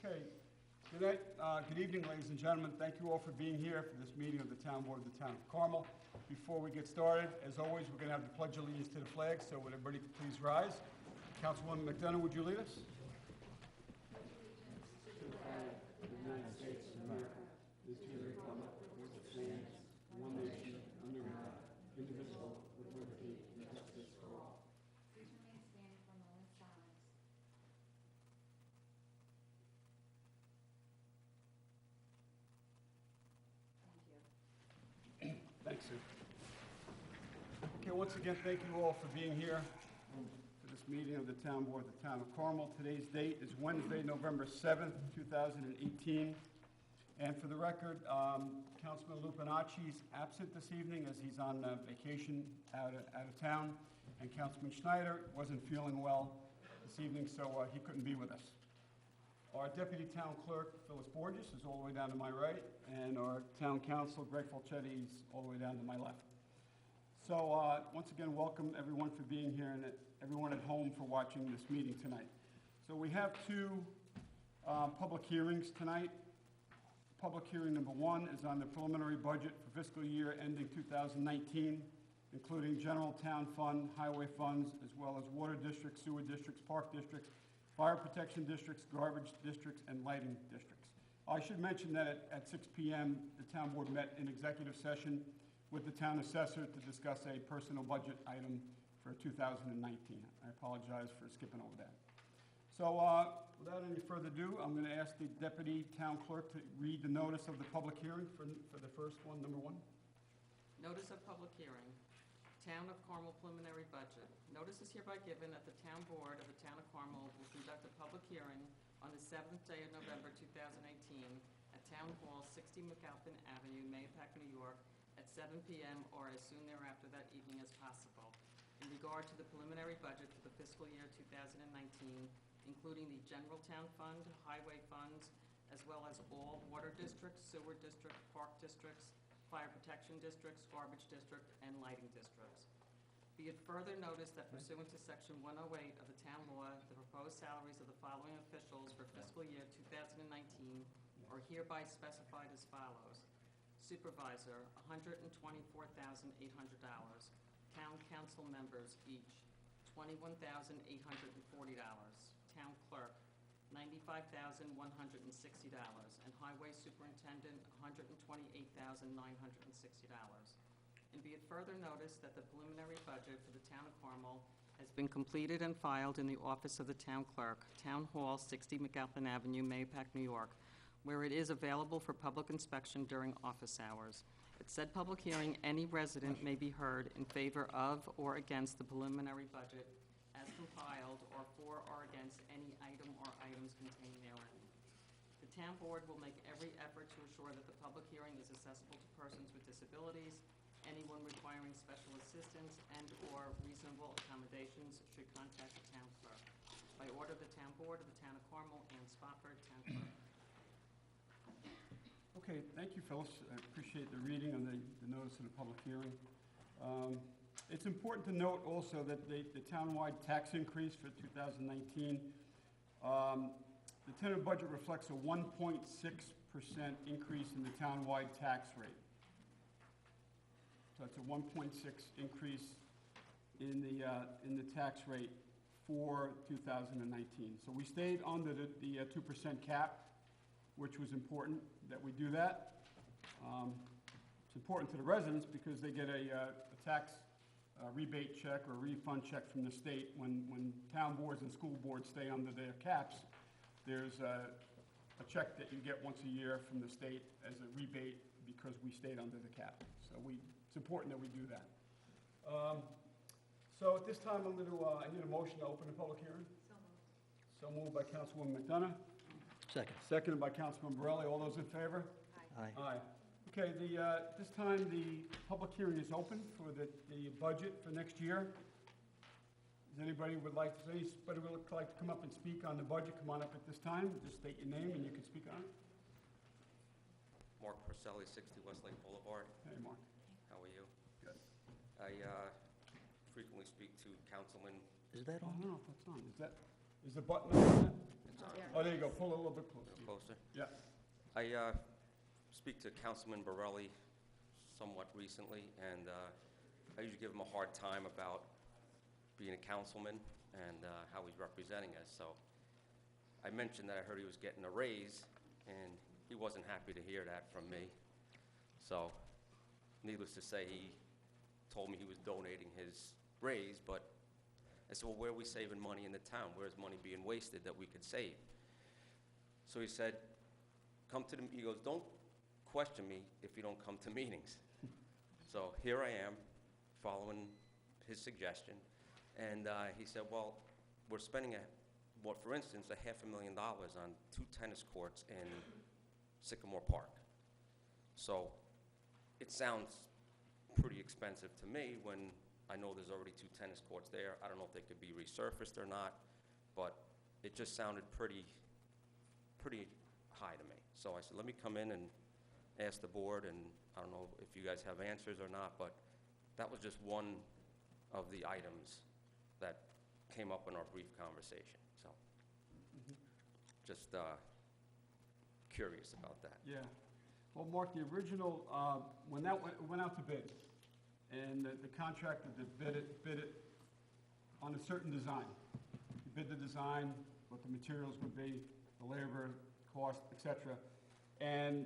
Okay, good night, good evening, ladies and gentlemen. Thank you all for being here for this meeting of the Town Board of the Town of Carmel. Before we get started, as always, we're going to have the Pledge of Allegiance to the flag, so would everybody please rise. Councilwoman McDonough, would you lead us? Thanks, Sue. Okay, once again, thank you all for being here for this meeting of the Town Board of the Town of Carmel. Today's date is Wednesday, November 7th, 2018. And for the record, Councilman Lupinacci is absent this evening as he's on vacation out of town. And Councilman Schneider wasn't feeling well this evening, so he couldn't be with us. Our Deputy Town Clerk, Phyllis Borges, is all the way down to my right, and our Town Council, Greg Falchetti, is all the way down to my left. So once again, welcome everyone for being here and everyone at home for watching this meeting tonight. So we have two public hearings tonight. Public hearing number one is on the preliminary budget for fiscal year ending 2019, including general town fund, highway funds, as well as water districts, sewer districts, park districts, fire protection districts, garbage districts, and lighting districts. I should mention that at 6 p.m., the town board met in executive session with the town assessor to discuss a personal budget item for 2019. I apologize for skipping over that. So without any further ado, I'm going to ask the deputy town clerk to read the notice of the public hearing for the first one, number one. Notice of public hearing. Town of Carmel preliminary budget. Notice is hereby given that the Town Board of the Town of Carmel will conduct a public hearing on the 7th day of November 2018 at Town Hall, 60 McAlpin Avenue, Mahopac, New York, at 7 p.m. or as soon thereafter that evening as possible, in regard to the preliminary budget for the fiscal year 2019, including the general town fund, highway funds, as well as all water districts, sewer districts, park districts, fire protection districts, garbage district, and lighting districts. Be it further noticed that pursuant to Section 108 of the town law, the proposed salaries of the following officials for fiscal year 2019 are hereby specified as follows. Supervisor, $124,800. Town council members each, $21,840. Town clerk, $95,160, and highway superintendent, $128,960. And be it further noticed that the preliminary budget for the town of Carmel has been completed and filed in the office of the town clerk, Town Hall, 60 McAlpin Avenue, Mahopac, New York, where it is available for public inspection during office hours. At said public hearing, any resident may be heard in favor of or against the preliminary budget as compiled, or for or against any item or items contained therein. The town board will make every effort to assure that the public hearing is accessible to persons with disabilities. Anyone requiring special assistance and/or reasonable accommodations should contact the town clerk. By order of the town board of the town of Carmel, Ann Spofford, town clerk. Okay, thank you, Phyllis. I appreciate the reading of the notice of the public hearing. It's important to note also that the townwide tax increase for 2019, the tentative budget reflects a 1.6% increase in the townwide tax rate. So that's a 1.6 increase in the tax rate for 2019. So we stayed under the 2% cap, which was important that we do that. It's important to the residents because they get a tax rebate check or refund check from the state. When town boards and school boards stay under their caps, there's a check that you get once a year from the state as a rebate because we stayed under the cap. So it's important that we do that. So at this time, I need a motion to open the public hearing. So moved by Councilwoman McDonough. Second. Seconded by Councilman Borelli. All those in favor? Aye. Aye. Okay, this time the public hearing is open for the budget for next year. Does anybody would like to come up and speak on the budget? Come on up at this time. Just state your name and you can speak on it. Mark Porcelli, 60 Westlake Boulevard. Hey, Mark. How are you? Good. I frequently speak to councilmen. Is that I on? don't know if that's on. Is the button on that? It's on. Oh, there you go, pull it a little bit closer. Closer. Yeah, I speak to Councilman Borelli somewhat recently, and I usually give him a hard time about being a councilman and how he's representing us. So I mentioned that I heard he was getting a raise, and he wasn't happy to hear that from me. So needless to say, he told me he was donating his raise, but I said, well, where are we saving money in the town? Where's money being wasted that we could save? So he said, he goes, don't question me if you don't come to meetings. So here I am, following his suggestion, and he said, well, we're spending for instance, $500,000 on 2 tennis courts in Sycamore Park. So it sounds pretty expensive to me when I know there's already 2 tennis courts there. I don't know if they could be resurfaced or not, but it just sounded pretty high to me. So I said, let me come in and ask the board, and I don't know if you guys have answers or not, but that was just one of the items that came up in our brief conversation. So just curious about that. yeah. Well, Mark, the original, when that went out to bid, and the contractor that bid it on a certain design. He bid the design, what the materials would be, the labor, cost, et cetera. And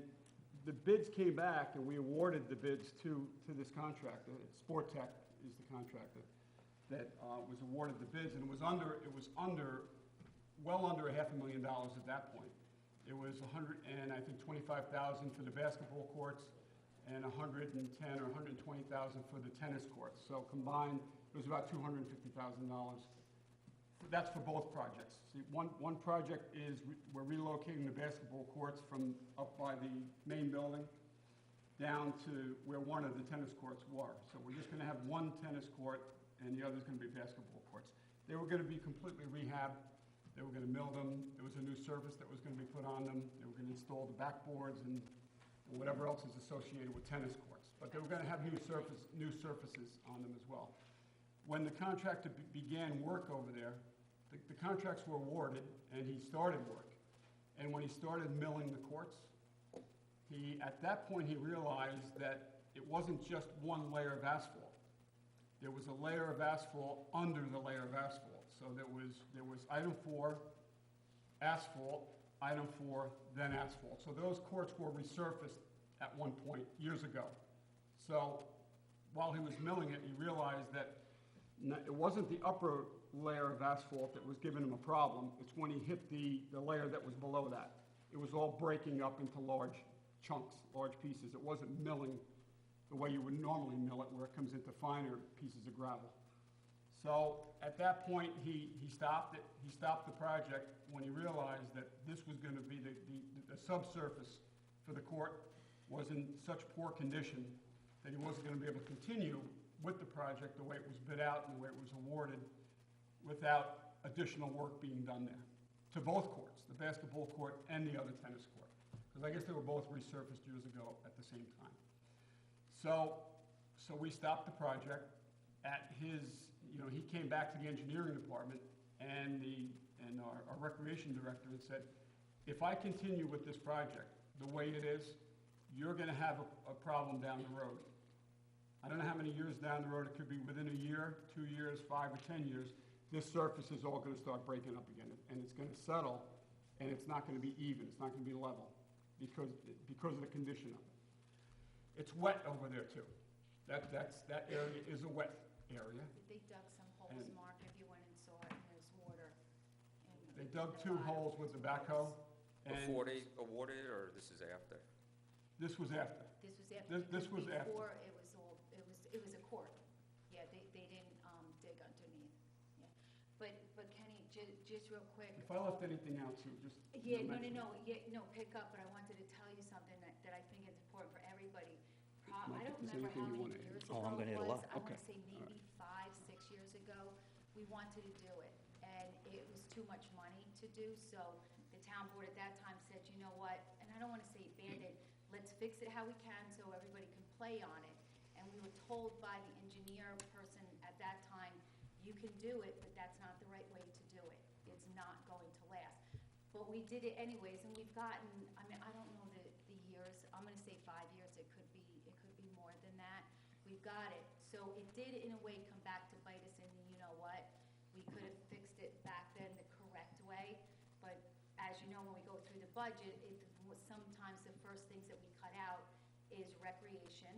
the bids came back, and we awarded the bids to this contractor. Sport Tech is the contractor that was awarded the bids, and it was well under $500,000 at that point. It was $125,000 for the basketball courts, and $110,000 or $120,000 for the tennis courts. So combined, it was about $250,000. That's for both projects. See, one project is we're relocating the basketball courts from up by the main building down to where one of the tennis courts were. So we're just going to have one tennis court, and the other's going to be basketball courts. They were going to be completely rehabbed. They were going to mill them. There was a new surface that was going to be put on them. They were going to install the backboards and whatever else is associated with tennis courts. But they were going to have new surfaces on them as well. When the contractor began work over there, the contracts were awarded, and he started work. And when he started milling the courts, at that point he realized that it wasn't just one layer of asphalt. There was a layer of asphalt under the layer of asphalt. So there was item 4, asphalt, item 4, then asphalt. So those courts were resurfaced at one point years ago. So while he was milling it, he realized that it wasn't the upper layer of asphalt that was giving him a problem. It's when he hit the layer that was below that. It was all breaking up into large chunks, large pieces. It wasn't milling the way you would normally mill it, where it comes into finer pieces of gravel. So at that point, he stopped it. He stopped the project when he realized that this was going to be the subsurface for the court was in such poor condition that he wasn't going to be able to continue with the project the way it was bid out and the way it was awarded without additional work being done there to both courts, the basketball court and the other tennis court, because I guess they were both resurfaced years ago at the same time. So we stopped the project. At his, he came back to the engineering department and our recreation director and said, if I continue with this project the way it is, you're going to have a problem down the road. I don't know how many years down the road. It could be within a year, 2 years, 5 or 10 years. This surface is all going to start breaking up again, and it's going to settle, and it's not going to be even. It's not going to be level because of the condition of it. It's wet over there too. That area is a wet area. They dug some holes, Mark, if you went and saw it, and there's water. They dug 2 holes with the backhoe. Before they awarded it, or this is after? This was after. This was after. This was after. Before, it was a court. Yeah, they didn't dig underneath. Yeah. But Kenny, just real quick. If I left anything out, Sue, just Yeah, mention it. no, pick up, but I wanted to tell you something that I think is important for everybody. I Mike, don't is there remember how anything you many wanna add? years Oh, I'm ago gonna it add a was. lot. I want Okay. to say maybe 5, 6 years ago, we wanted to do it, and it was too much money to do, so the town board at that time said, you know what, and I don't want to say abandoned, let's fix it how we can so everybody can play on it. And we were told by the engineer person at that time, you can do it, but that's not the right way to do it. It's not going to last. But but we did it anyways, and we've gotten, I mean, I don't know the years, I'm gonna say 5 years, it could be more than that. We've got it, so it did in a way come back to bite us in the, you know what? We could have fixed it back then the correct way, but as you know, when we go through the budget, sometimes the first things that we cut out is recreation,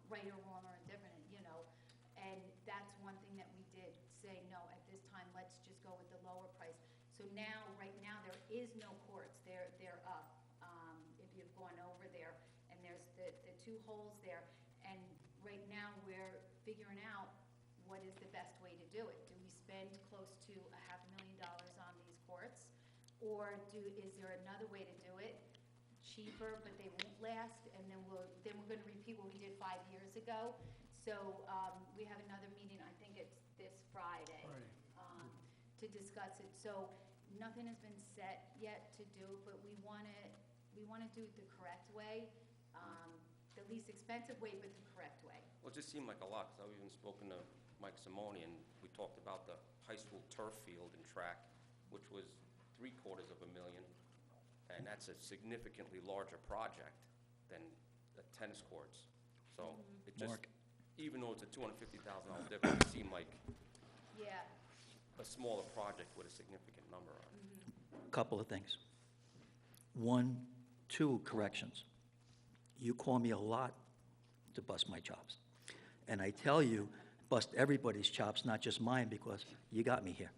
right or wrong or indifferent, you know. And that's one thing that we did say, no, at this time, let's just go with the lower price. So now, right now, there is no courts, they're up, if you've gone over there, and there's the 2 holes there. And right now, we're figuring out what is the best way to do it. Do we spend close to $500,000 on these courts? Or is there another way to do it, cheaper, but they won't last, and then we're gonna repeat what we did 5 years ago? So, we have another meeting, I think it's this Friday, to discuss it. So, nothing has been set yet to do, but we wanna do it the correct way, the least expensive way, but the correct way. Well, it just seemed like a lot, because I've even spoken to Mike Simone, and we talked about the high school turf field and track, which was $750,000, and that's a significantly larger project than the tennis courts. So it just, Mark. even though it's a $250,000 difference, it seemed like Yeah. a smaller project with a significant number on it. Couple of things. 2 corrections. You call me a lot to bust my chops. And I tell you, bust everybody's chops, not just mine, because you got me here.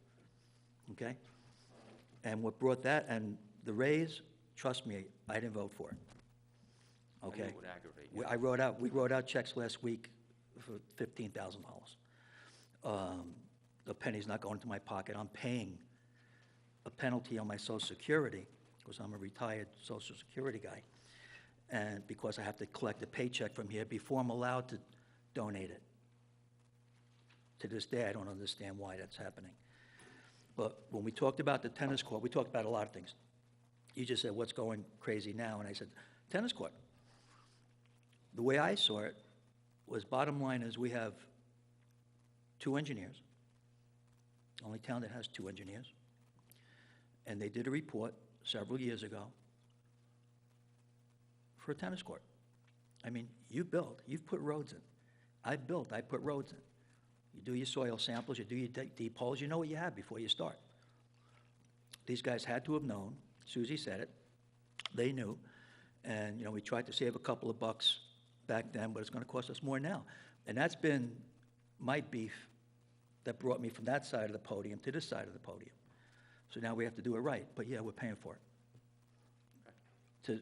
Okay? And what brought that, and the raise, trust me, I didn't vote for it. I knew Okay? it would aggravate you. We wrote out checks last week for $15,000. The penny's not going into my pocket. I'm paying a penalty on my Social Security, because I'm a retired Social Security guy, and because I have to collect a paycheck from here before I'm allowed to donate it. To this day, I don't understand why that's happening. But when we talked about the tennis court, we talked about a lot of things. You just said, what's going crazy now? And I said, tennis court. The way I saw it was, bottom line is, we have 2 engineers. Only town that has 2 engineers. And they did a report several years ago for a tennis court. I mean, you build, you've put roads in. I've built, I put roads in. You do your soil samples, you do your deep holes, you know what you have before you start. These guys had to have known, Susie said it, they knew, and, you know, we tried to save a couple of bucks back then, but it's gonna cost us more now. And that's been my beef that brought me from that side of the podium to this side of the podium. So now we have to do it right, but yeah, we're paying for it. To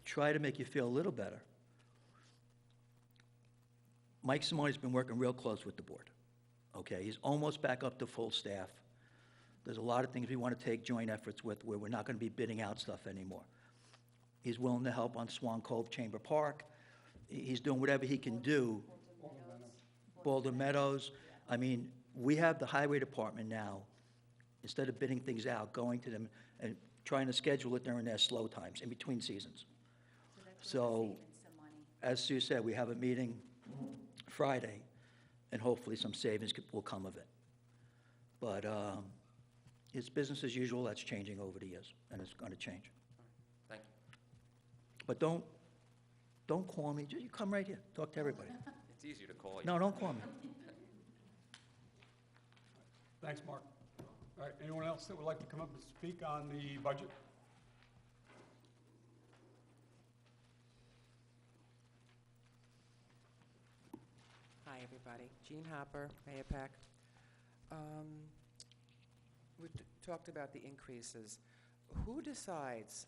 try to make you feel a little better, Mike Simone's been working real close with the board, okay? He's almost back up to full staff. There's a lot of things we want to take joint efforts with, where we're not going to be bidding out stuff anymore. He's willing to help on Swan Cove Chamber Park. He's doing whatever he can do. Boulder Meadows. I mean, we have the highway department now, instead of bidding things out, going to them and trying to schedule it during their slow times, in between seasons. So that's where we're So, saving some money. as Sue said, we have a meeting Friday, and hopefully some savings will come of it. But it's business as usual. That's changing over the years, and it's going to change. Thank you. But don't call me. You come right here. Talk to everybody. It's easier to call you. No, don't call me. Thanks, Mark. All right, anyone else that would like to come up and speak on the budget? Hi, everybody. Jean Hopper, Mayapack. We talked about the increases. Who decides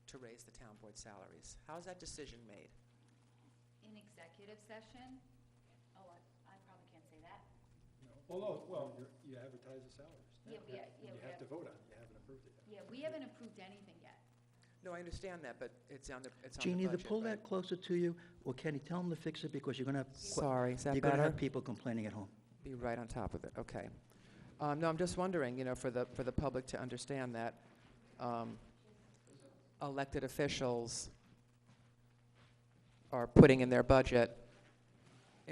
to raise the town board salaries? How is that decision made? In executive session, oh, I probably can't say that. Well, You advertise the salaries. Yeah, we- yeah, And we you have have- to vote on it, you haven't approved it yet. Yeah, we haven't approved anything yet. No, I understand that, but it's on the budget, Jean, either pull right? that closer to you, or Kenny, tell him to fix it, because you're going to have Sorry, is that you're going to better? have people complaining at home. Be right on top of it, okay. No, I'm just wondering, you know, for the public to understand that elected officials are putting in their budget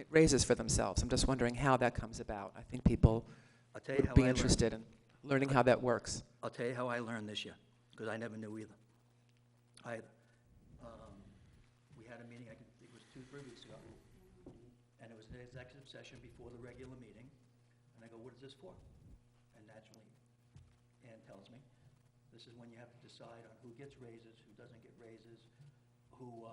raises for themselves. I'm just wondering how that comes about. I think people I'll tell you how would be I learned. interested in. learning how that works. I'll tell you how I learned this year, because I never knew either. We had a meeting, I think it was 2-3 weeks ago, and it was an executive session before the regular meeting, and I go, what is this for? And naturally, Ann tells me, this is when you have to decide on who gets raises, who doesn't get raises, who,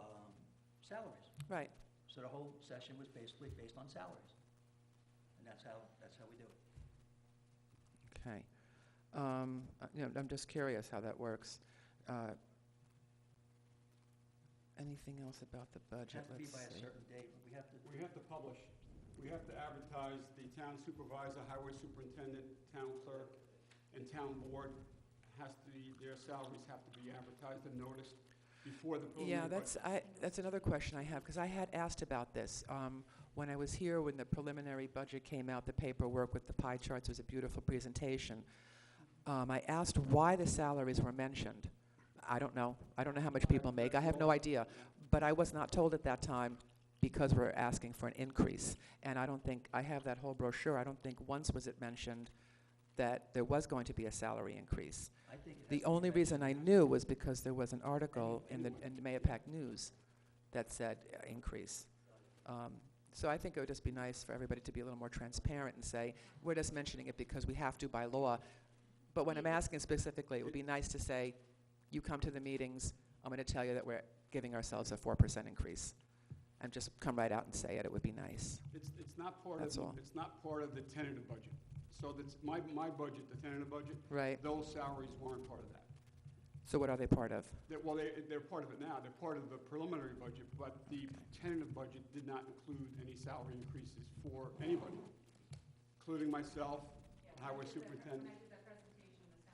salaries. Right. So the whole session was basically based on salaries, and that's how we do it. Okay. I'm just curious how that works. Anything else about the It budget? has to be Let's by a see. certain date, but we have to. We have to publish, we have to advertise, the town supervisor, highway superintendent, town clerk, and town board has to be, their salaries have to be advertised and noticed before the Yeah, preliminary budget. that's another question I have, because I had asked about this. When I was here, when the preliminary budget came out, the paperwork with the pie charts was a beautiful presentation. I asked why the salaries were mentioned. I don't know. I don't know how much people make. I have no idea. But I was not told at that time because we're asking for an increase. And I don't think, I have that whole brochure, I don't think once was it mentioned that there was going to be a salary increase. I think it has The to be only reason I mentioned. knew was because there was an article in the Mayapack News that said increase. So I think it would just be nice for everybody to be a little more transparent and say, we're just mentioning it because we have to by law. But when I'm asking specifically, it would be nice to say, you come to the meetings, I'm going to tell you that we're giving ourselves a 4% increase. And just come right out and say it, it would be nice. It's not part That's of, all. it's not part of the tentative budget. So that's, my budget, the tentative budget, Right. those salaries weren't part of that. So what are they part of? Well, they're part of it now, they're part of the preliminary budget, but the tentative budget did not include any salary increases for anybody, including myself, highway superintendent.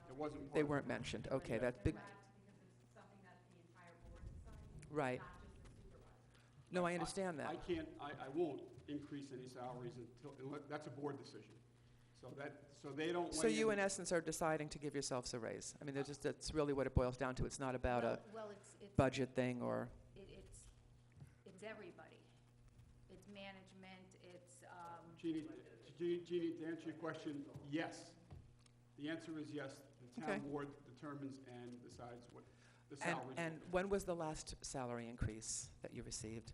It wasn't part They of it. weren't mentioned. Okay, that's big. Right. No, I understand that. I won't increase any salaries that's a board decision. So they don't So weigh you, in. in essence, are deciding to give yourselves a raise. I mean, that's really what it boils down to. It's not about a Well, it's budget thing or, it's everybody. It's management, it's, Jeannie, to answer your question, yes. The answer is yes. The Okay. town board determines and decides what the and, salaries. and when was the last salary increase that you received?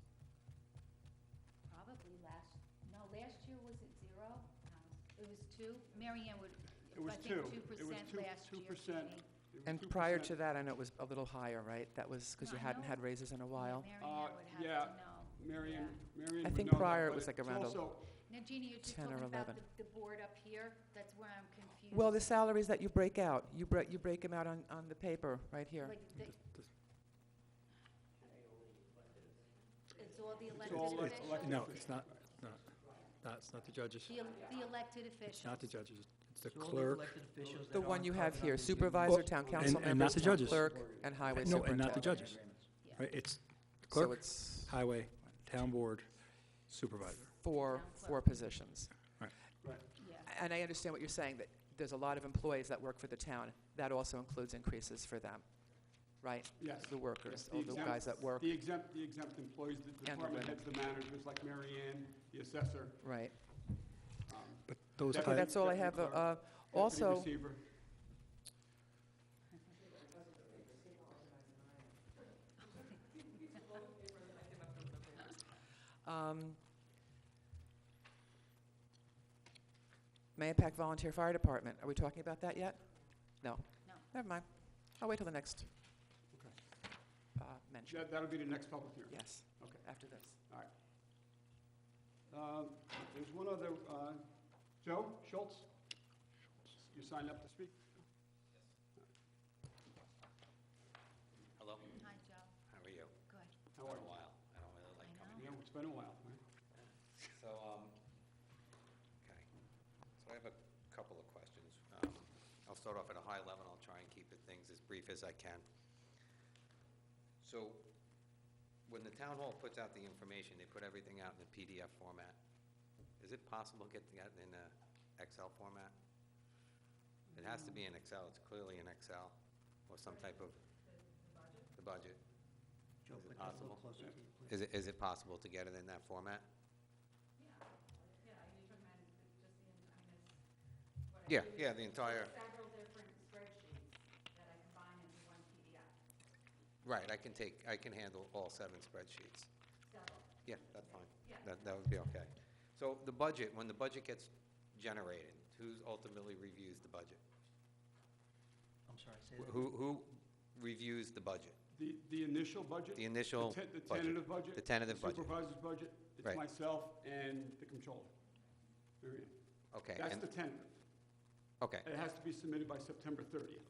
probably last year was it 0? It was 2. Mary Ann would, It was I think 2. 2% It was last year. 2%. Jeannie. It was And 2%. prior to that, I know it was a little higher, right? That was because No, you I hadn't know. had raises in a while? Mary Ann would have yeah. to know. Marion I would think know that, prior it but was like it's around a- also- Now, Jeannie, you're just 10 or talking about 11. the board up here? That's where I'm confused. Well, the salaries that you break out, you break them out on the paper, right here. Like, it's all the all elected elected officials? No, it's not, that's not the judges. The elected officials? It's not the judges, it's the It's all clerk. elected officials The that one aren't you have covered here, under the supervisor, union. town council and not members, the town judges. clerk, and highway No, and not the superintendent. judges. Yeah. Right, it's So clerk, it's highway, town board, supervisor. four Town clerk. positions. Right. Yeah. And I understand what you're saying, that there's a lot of employees that work for the town. That also includes increases for them, right? Yes. The workers, Yes, all the guys that work, The exempt employees, the the department women. heads, the managers, like Mary Ann, the assessor. right. But those Deputy- Okay, type, that's all I have. Deputy clerk, deputy Also, receiver. Mayapack Volunteer Fire Department, are we talking about that yet? No? No. Never mind. I'll wait till the next Okay. mention. That'll be the next public hearing. Yes, Okay. after this. All right. There's one other, Joe Schultz? You signed up to speak? Hello, Hi, Joe. how are you? Good. How are Been a you? while. I don't really like I coming know. here. Yeah, it's been a while, right? So, okay. So I have a couple of questions. I'll start off at a high level. I'll try and keep things as brief as I can. So, when the town hall puts out the information, they put everything out in a PDF format. Is it possible to get that in a Excel format? It has to be in Excel. It's clearly in Excel or some type of... The budget. Joe, Is it put that a little possible? closer to you, please. Is it possible to get it in that format? Yeah, you're talking about just the, I mean, it's, what Yeah, yeah, the entire, Several different spreadsheets that I combine into one PDF. right, I can handle all 7 spreadsheets. Several. Yeah, that's fine. Yeah. That would be okay. So the budget, when the budget gets generated, who ultimately reviews the budget? I'm sorry, say that. Who reviews the budget? The initial budget? The initial The budget. tentative budget? The tentative budget. Supervisor's budget? Right. It's myself and the controller. Marion. Okay, That's and, the tentative. okay, It has to be submitted by September 30th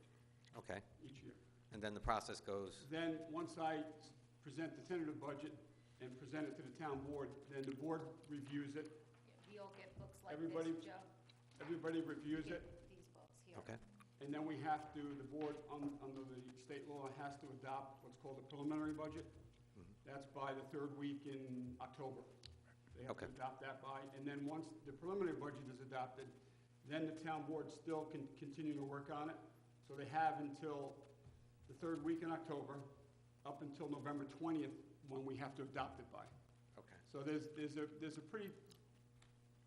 okay. each year. And then the process goes, Then, once I present the tentative budget and present it to the town board, then the board reviews it. We all get books like Everybody- this, Joe. Everybody reviews it, These books here. okay, and then we have to, the board, under the state law, has to adopt what's called a preliminary budget. That's by the 3rd week in October. They have to Okay. adopt that by, and then once the preliminary budget is adopted, then the town board still can continue to work on it. So they have until the 3rd week in October, up until November 20th, when we have to adopt it by. okay. So there's a pretty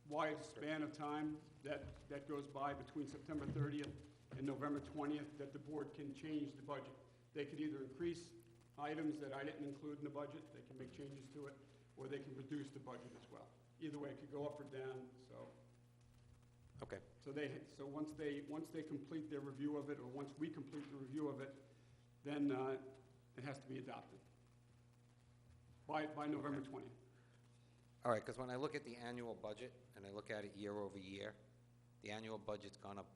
wide span of time that goes by between September 30th and November 20th that the board can change the budget. They could either increase items that I didn't include in the budget, they can make changes to it, or they can reduce the budget as well. Either way, it could go up or down, so. Okay, So once they complete their review of it, or once we complete the review of it, then it has to be adopted by November 20th. all right, because when I look at the annual budget, and I look at it year over year, the annual budget's gone up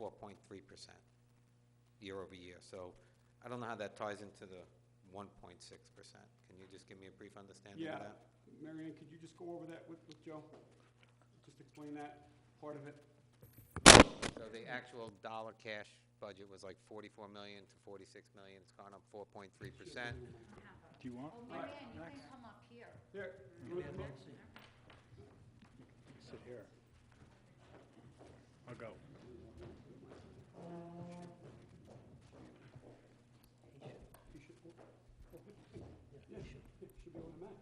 4.3% year over year. So I don't know how that ties into the 1.6%. Can you just give me a brief understanding of Yeah, that? Mary Ann, could you just go over that with Joe? Just explain that part of it. So the actual dollar cash budget was like 44 million to 46 million. It's gone up 4.3%. Do you want? Oh, Mary Ann, you can come up here. There, Sit here. I'll go. you should, yeah, should be on the map.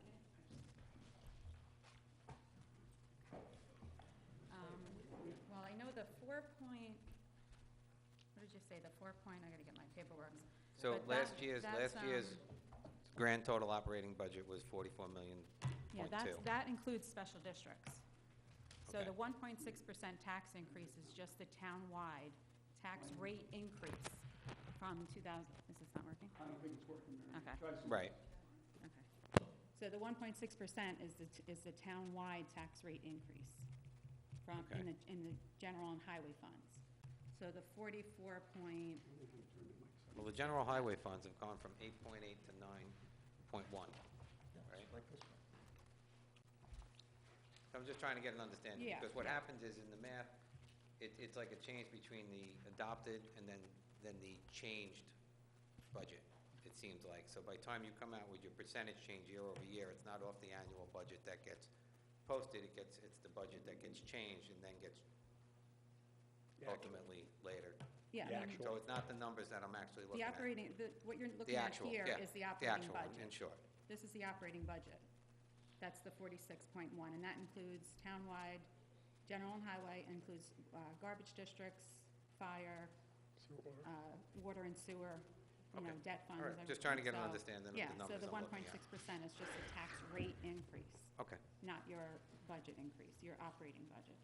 Well, I know the 4-point, what did you say, the 4-point, I gotta get my paperwork. So But last that- year's that's, grand total operating budget was 44 million Yeah, point two. that includes special districts. So Okay. the 1.6% tax increase is just the town-wide tax rate increase from 2000, is this not working? I don't think it's working, Mary Ann. Okay. Try to- Right, Okay. So the 1.6% is the town-wide tax rate increase from, Okay. in the general and highway funds. So the 44 point, well, the general highway funds have gone from 8.8 to 9.1, right? Like this. So I'm just trying to get an understanding. Yeah, Because what yeah. happens is in the math, it's like a change between the adopted and then the changed budget, it seems like. So by the time you come out with your percentage change year over year, it's not off the annual budget that gets posted, it's the budget that gets changed and then gets ultimately later. yeah, I mean, So it's not the numbers that I'm actually looking the at. operating, what you're The looking at actual, here yeah, is the the operating actual, budget. in short. This is the operating budget. That's the 46.1, and that includes townwide, general and highway, includes garbage districts, fire, water and sewer, you know, Okay. debt funds. All right, just trying to get an everything. understanding of the Yeah, numbers so the I'm looking at. 1.6% is just a tax rate increase, Okay, not your budget increase, your operating budget.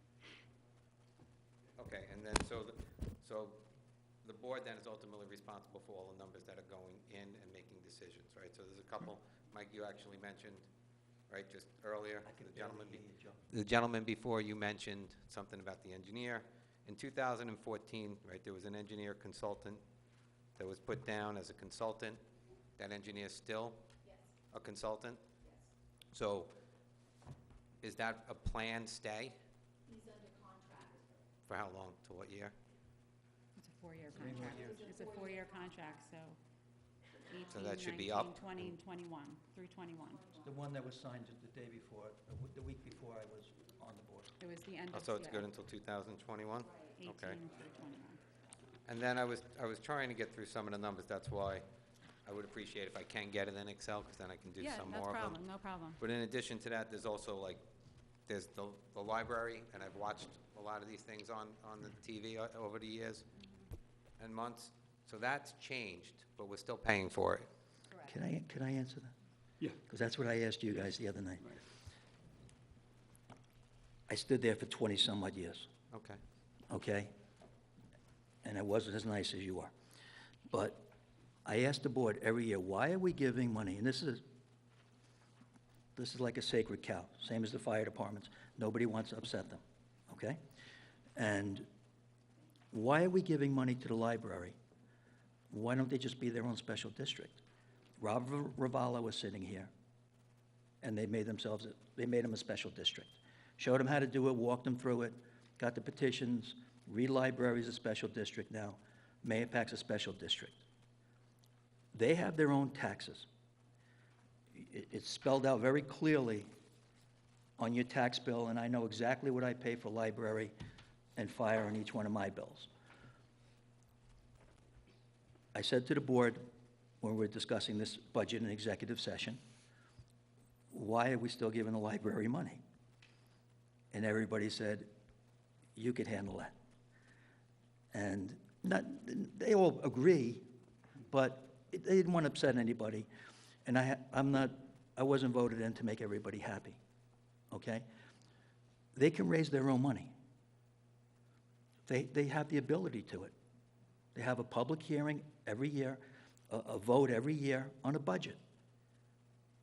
okay, and then, so the board then is ultimately responsible for all the numbers that are going in and making decisions, right? So there's a couple, Mike, you actually mentioned, right, just earlier, I could the gentleman, barely hear you, Joe. the gentleman before you mentioned something about the engineer. In 2014, right, there was an engineer consultant that was put down as a consultant. That engineer's still Yes, a consultant? yes. So is that a planned stay? He's under contract. For how long, to what year? It's a 4-year 3 more contract. years. It's a 4-year contract, so 18, So that should be 19, up? 20, and 21, through 21. The one that was signed just the day before, the week before I was on the board. It was the end Oh, of, so it's yeah, good until 2021? 18 Okay. through 21. And then I was trying to get through some of the numbers, that's why I would appreciate if I can get it in Excel, because then I can do Yeah, some no more of them. problem, no problem. But in addition to that, there's also like there's the library, and I've watched a lot of these things on the TV over the years and months. So that's changed, but we're still paying for it. Correct. Can I answer that? Yeah. Because that's what I asked you guys the other night. Right. I stood there for 20-some-odd years, Okay. okay? And I wasn't as nice as you are. But I asked the board every year, why are we giving money? And this is like a sacred cow, same as the fire departments. Nobody wants to upset them, okay? And why are we giving money to the library? Why don't they just be their own special district? Rob Ravala was sitting here, and they made them a special district. Showed them how to do it, walked them through it, got the petitions, Reed Library is a special district now, Mayapac's a special district. They have their own taxes. It's spelled out very clearly on your tax bill, and I know exactly what I pay for library and fire on each one of my bills. I said to the board when we were discussing this budget in executive session, why are we still giving the library money? And everybody said, you could handle that. And they all agree, but they didn't want to upset anybody. And I wasn't voted in to make everybody happy, okay? They can raise their own money. They have the ability to it. They have a public hearing every year, a vote every year on a budget.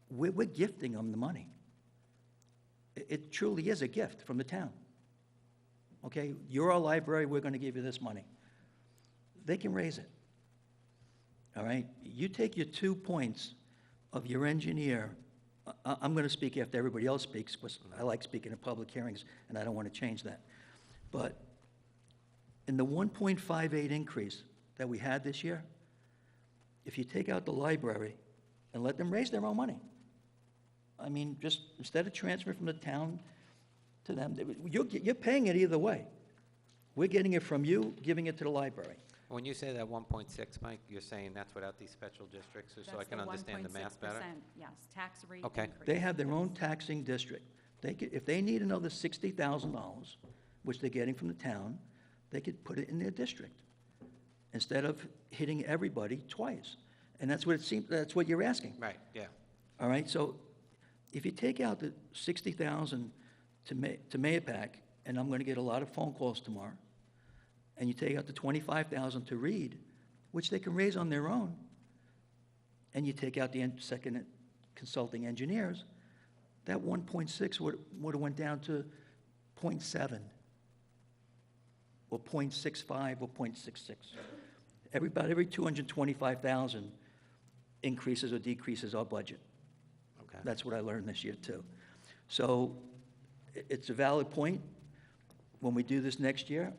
We're gifting them the money. It truly is a gift from the town. Okay, you're our library, we're going to give you this money. They can raise it. All right? You take your 2 points of your engineer. I'm going to speak after everybody else speaks, because I like speaking at public hearings, and I don't want to change that. But in the 1.58 increase that we had this year, if you take out the library and let them raise their own money, I mean, just instead of transferring from the town to them, you're paying it either way. We're getting it from you, giving it to the library. When you say that 1.6, Mike, you're saying that's without these special districts, so I can understand the math better? That's the 1.6%, yes, tax rate Okay. increase. They have their own taxing district. If they need another $60,000, which they're getting from the town, they could put it in their district instead of hitting everybody twice. And that's what it seems, that's what you're asking. Right, yeah. All right, so if you take out the $60,000 to Mayapack, and I'm going to get a lot of phone calls tomorrow, and you take out the $25,000 to Reed, which they can raise on their own, and you take out the second consulting engineers, that 1.6 would have went down to 0.7 or 0.65 or 0.66. Every 225,000 increases or decreases our budget. Okay. That's what I learned this year, too. So it's a valid point. When we do this next year,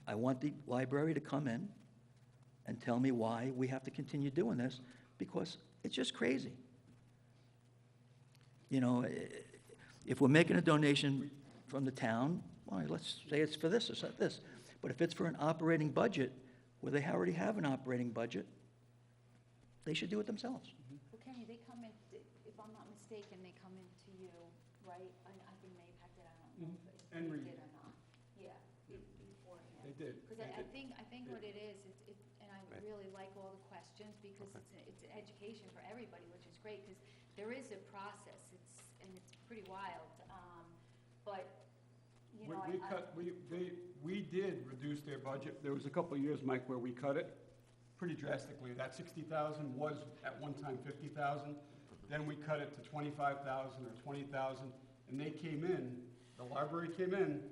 I want the library to come in and tell me why we have to continue doing this, because it's just crazy. You know, if we're making a donation from the town, well, let's say it's for this or this. But if it's for an operating budget, where they already have an operating budget, they should do it themselves. Well, Kenny, they come in, if I'm not mistaken, they come in to you, right? I think Mayapack did, I don't know if And they Reed. did or not. Yeah, beforehand. They did. Because I think what it is, and I Right. really like all the questions, because it's an education for everybody, which is great, because there is a process, and it's pretty wild. But, you know, We did reduce their budget. There was a couple of years, Mike, where we cut it pretty drastically. That 60,000 was at one time 50,000. Then we cut it to 25,000 or 20,000, and they came in, the library came in,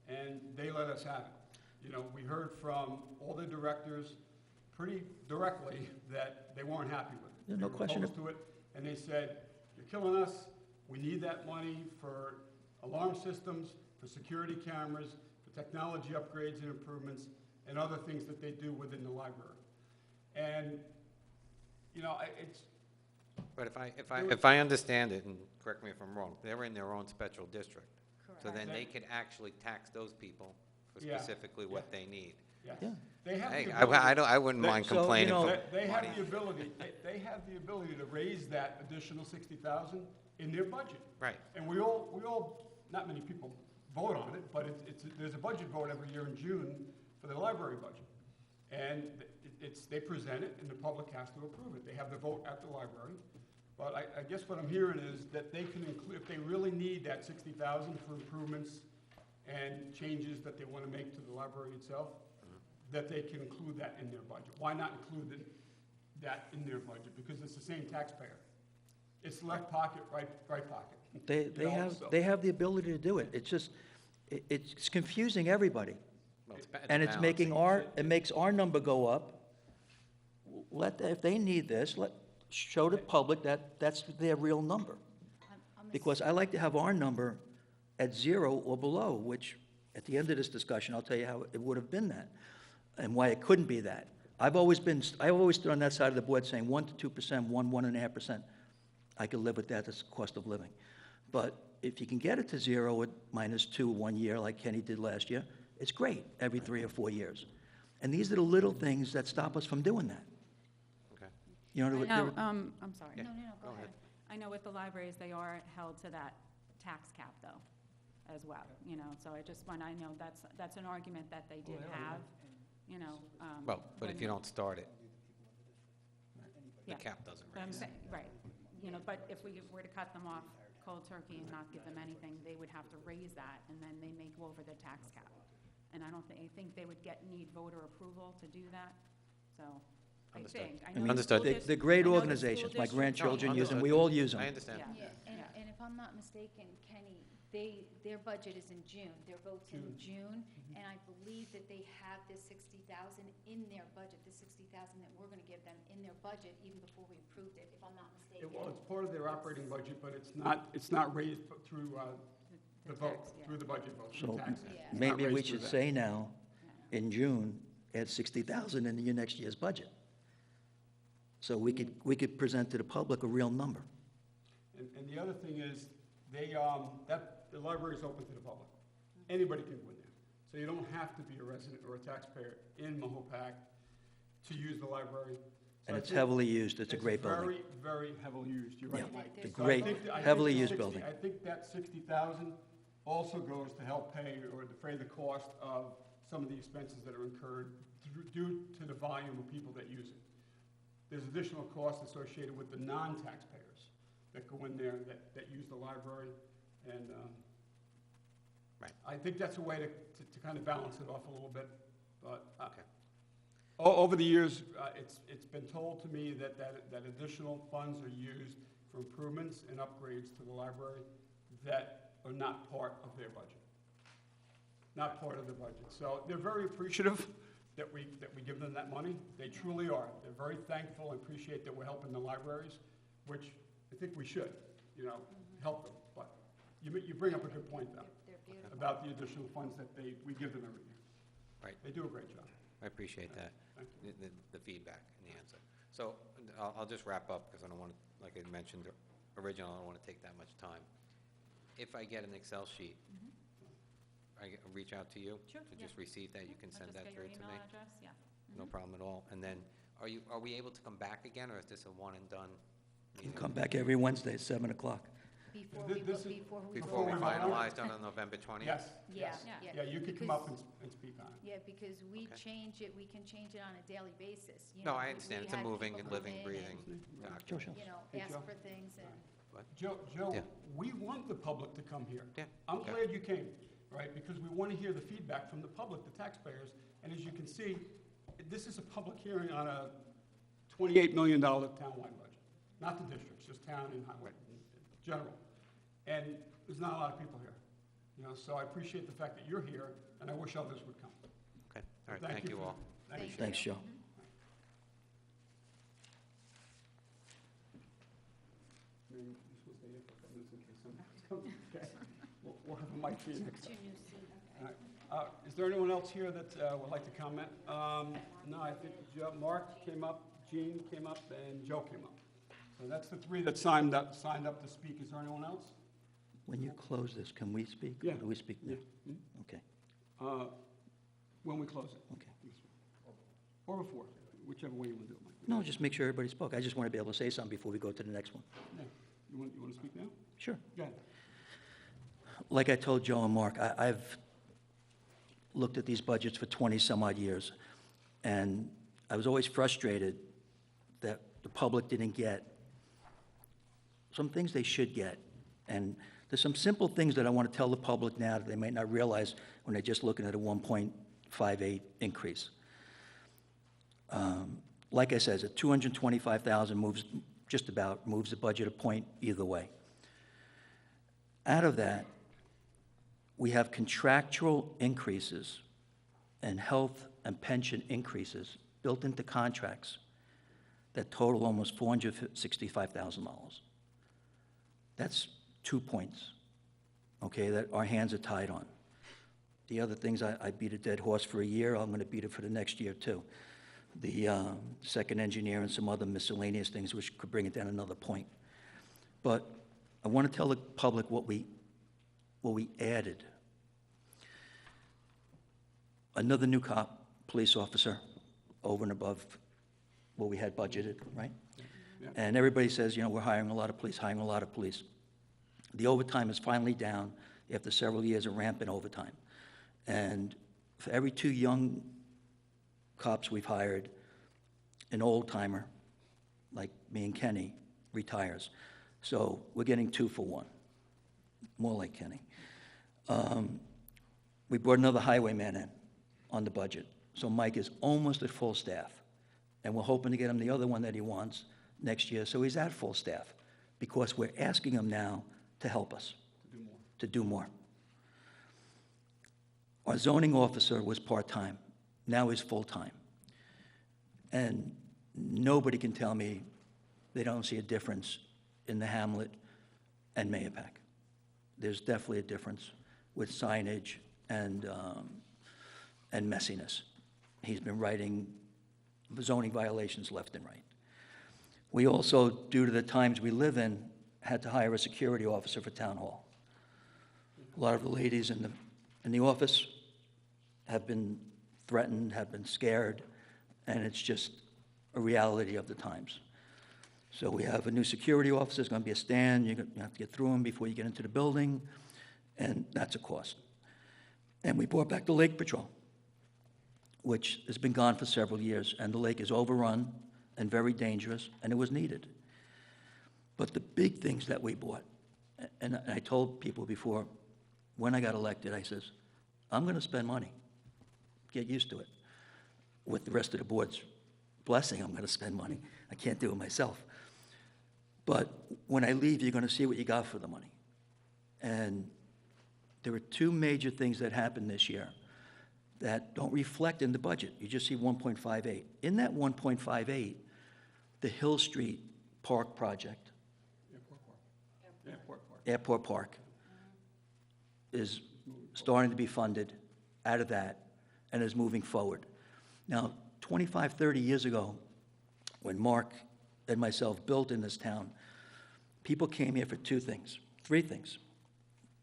and they let us have it. You know, we heard from all the directors pretty directly that they weren't happy with it. Yeah, no question. They were opposed to it, and they said, you're killing us, we need that money for alarm systems, for security cameras, for technology upgrades and improvements, and other things that they do within the library. And, you know, it's, But if I understand it, and correct me if I'm wrong, they're in their own special district. So correct. then they could actually tax those people for Yeah, specifically what they need. yes. Yeah. They have Hey, the I ability, wouldn't mind So, you complaining know- for they have money. the ability, they have the ability to raise that additional 60,000 in their budget. Right. And we all not many people vote on it, but there's a budget vote every year in June for the library budget. And they present it, and the public has to approve it. They have the vote at the library. But I guess what I'm hearing is that they can include, if they really need that 60,000 for improvements and changes that they want to make to the library itself, that they can include that in their budget. Why not include that in their budget? Because it's the same taxpayer. It's left pocket, right pocket. They have the ability to do it. It's just, it's confusing everybody. Well, And it's making balancing. it makes our number go up. If they need this, show the public that that's their real number. Because I like to have our number at 0 or below, which, at the end of this discussion, I'll tell you how it would have been that, and why it couldn't be that. I've always stood on that side of the board saying 1 to 2%, 1.5%. I could live with that, that's the cost of living. But if you can get it to 0 or -2 1 year, like Kenny did last year, it's great, every 3 or 4 years. And these are the little things that stop us from doing that. Okay. You know, I know, I'm sorry. Yeah. No, go Go ahead. ahead. I know with the libraries, they are held to that tax cap, though, as well, you know, so I know that's an argument that they did have, you know. Well, but if you don't start it, the Yeah. cap doesn't But I'm raise. saying, right, you know, but if we were to cut them off cold turkey and not give them anything, they would have to raise that, and then they may go over the tax cap. And I think they would need voter approval to do that, so, I Understood. think. I mean, Understood. they're great I know the organizations. school My district- grandchildren No, use them, understood. we all use them. I understand. Yeah. Yeah, and if I'm not mistaken, Kenny, their budget is in June, their vote's in June, and I believe that they have this 60,000 in their budget, the 60,000 that we're gonna give them in their budget even before we approved it, if I'm not mistaken. Well, it's part of their operating budget, but it's not raised through the vote, tax, yeah. through the budget vote, So through taxes. Yeah. It's not maybe we raised through should that. say now, in June, add 60,000 into your next year's budget. So we could present to the public a real number. And the other thing is, the library is open to the public. Anybody can go in there. So you don't have to be a resident or a taxpayer in Mahopac to use the library. So And I it's think heavily used, it's a great building. very, very heavily used, you're right, Yeah, Mike. it's a So I great, think- I think heavily the used 60 building. I think that 60,000 also goes to help pay or defray the cost of some of the expenses that are incurred due to the volume of people that use it. There's additional costs associated with the non-taxpayers that go in there that use the library, and Right. I think that's a way to kind of balance it off a little bit, but Okay. over the years, it's been told to me that additional funds are used for improvements and upgrades to the library that are not part of their budget. Not part of the budget. So they're very appreciative that we give them that money. They truly are. They're very thankful and appreciate that we're helping the libraries, which I think we should, help them. But you bring up a good point, though, They're beautiful. about the additional funds that we give them every year. Right. They do a great job. I appreciate that, Thank the feedback and the answer. So I'll just wrap up, because I don't want to, like I mentioned originally, I don't want to take that much time. If I get an Excel sheet, I reach out to you? Sure, To yeah. just receive that, you can send that through to Just get your me? email address, yeah. No problem at all. And then, are we able to come back again, or is this a one and done You meeting? come back every Wednesday at 7 o'clock. Before This- we, this is- before we. Before we we vote? finalize on November 20th? Yes, Yeah, yes. Yeah. Yeah, you could come up and speak on it. Yeah, because we Okay. change it, we can change it on a daily basis. No, I we understand. It's a had moving people and come living, in breathing and, document. Hey, ask Joe. for things and. Joe, Yeah. we want the public to come here. Yeah, I'm okay. glad you came, right, because we want to hear the feedback from the public, the taxpayers, and as you can see, this is a public hearing on a $28 million townwide budget, not the districts, just town and highway in general. And there's not a lot of people here, so I appreciate the fact that you're here, and I wish others would come. Okay, all right, Thank thank you you for- all. Thank you. Thanks, Joe. Maybe you're supposed to stay here for a couple minutes in case somebody comes. Okay. We'll have a mic for you next time. All right. Is there anyone else here that would like to comment? No, I think Mark came up, Jean came up, and Joe came up. So that's the three that signed up to speak. Is there anyone else? When you close this, can we speak? Yeah. Or do we speak now? Yeah. Okay, When we close it. okay. Or before, whichever way you want to do it, Mike. No, just make sure everybody spoke. I just want to be able to say something before we go to the next one. Yeah. You want to speak now? Sure. Go ahead. like I told Joe and Mark, I've looked at these budgets for 20-some-odd years, and I was always frustrated that the public didn't get some things they should get. And there's some simple things that I want to tell the public now that they might not realize when they're just looking at a 1.58 increase. Like I said, a $225,000 moves, just about moves the budget a point either way. Out of that, we have contractual increases and health and pension increases built into contracts that total almost $465,000. That's 2 points, okay, that our hands are tied on. The other things, I beat a dead horse for a year, I'm gonna beat it for the next year too. The second engineer and some other miscellaneous things which could bring it down another point. But I wanna tell the public what we added. Another new cop, police officer, over and above what we had budgeted, right? Yeah. And everybody says, you know, we're hiring a lot of police, hiring a lot of police. The overtime is finally down after several years of rampant overtime. And for every 2 young cops we've hired, an old-timer, like me and Kenny, retires. So we're getting 2 for 1, more like Kenny. We brought another highwayman in on the budget. So Mike is almost at full staff. And we're hoping to get him the other one that he wants next year, so he's at full staff, because we're asking him now to help us, to do more. Our zoning officer was part-time, now he's full-time. And nobody can tell me they don't see a difference in the Hamlet and Mayapack. There's definitely a difference with signage and messiness. He's been writing zoning violations left and right. We also, due to the times we live in, had to hire a security officer for Town Hall. A lot of the ladies in the office have been threatened, have been scared, and it's just a reality of the times. So we have a new security officer, there's gonna be a stand, you have to get through him before you get into the building, and that's a cost. And we brought back the Lake Patrol, which has been gone for several years, and the lake is overrun and very dangerous, and it was needed. But the big things that we bought, and I told people before, when I got elected, I says, I'm gonna spend money, get used to it. With the rest of the board's blessing, I'm gonna spend money. I can't do it myself. But when I leave, you're gonna see what you got for the money. And there were 2 major things that happened this year that don't reflect in the budget. You just see 1.58. In that 1.58, the Hill Street Park project, Airport Park, is starting to be funded out of that and is moving forward. Now, 25, 30 years ago, when Mark and myself built in this town, people came here for 2 things, 3 things.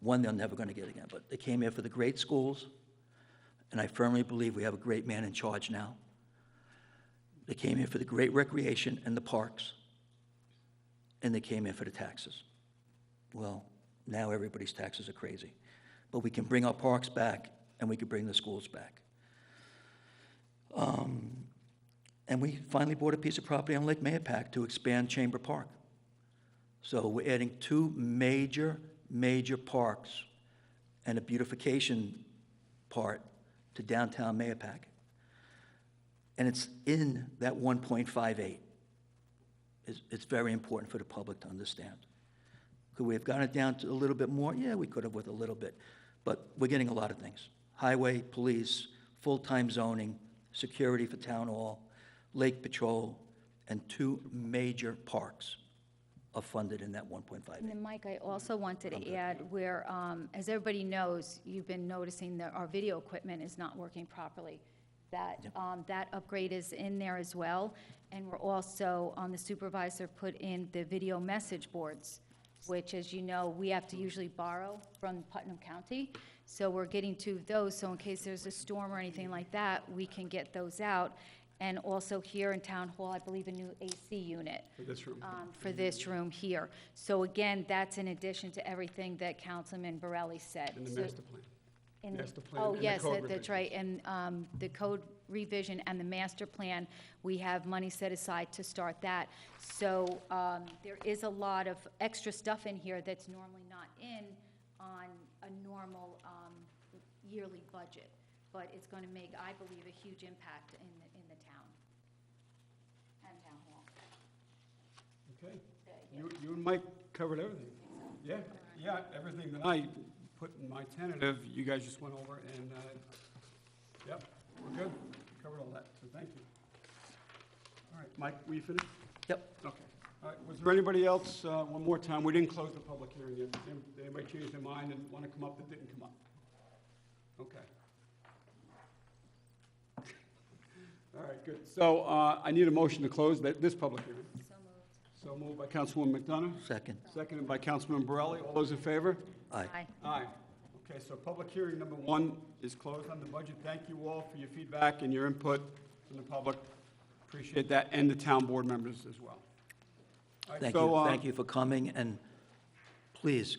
One they're never gonna get again, but they came here for the great schools, and I firmly believe we have a great man in charge now. They came here for the great recreation and the parks, and they came here for the taxes. Well, now everybody's taxes are crazy. But we can bring our parks back, and we can bring the schools back. And we finally bought a piece of property on Lake Mayapack to expand Chamber Park. So we're adding 2 major parks and a beautification part to downtown Mayapack. And it's in that 1.58. It's very important for the public to understand. Could we have gotten it down to a little bit more? Yeah, we could have with a little bit. But we're getting a lot of things. Highway, police, full-time zoning, security for Town Hall, Lake Patrol, and 2 major parks are funded in that 1.58. And then, Mike, I also wanted to add where, as everybody knows, you've been noticing that our video equipment is not working properly. That, that upgrade is in there as well. And we're also, the supervisor put in the video message boards, which, as you know, we have to usually borrow from Putnam County. So we're getting 2 of those, so in case there's a storm or anything like that, we can get those out. and also here in Town Hall, I believe a new AC unit. For this room. For this room here. So again, that's in addition to everything that Councilman Borelli said. And the So- master plan. in- Master plan Oh, and the yes, code that's revision. right, and the code revision and the master plan, we have money set aside to start that. So there is a lot of extra stuff in here that's normally not in on a normal yearly budget, but it's going to make, I believe, a huge impact in the town and town hall. Okay. You and Mike covered everything. Yeah, everything that I put in my tentative, you guys just went over, and, yep, we're good. Covered all that, so thank you. All right, Mike, were you finished? Yep. Okay. All right, was there anybody else, one more time, we didn't close the public hearing yet. Did anybody change their mind and want to come up that didn't come up? Okay. All right, good. So I need a motion to close this public hearing. So moved. So moved by Councilwoman McDonough, Second. seconded by Councilman Borelli. All those in favor? Aye. Aye. Okay, so public hearing number 1 is closed on the budget. Thank you all for your feedback and your input from the public. Appreciate that, and the town board members as well. All right, Thank you for coming, and please,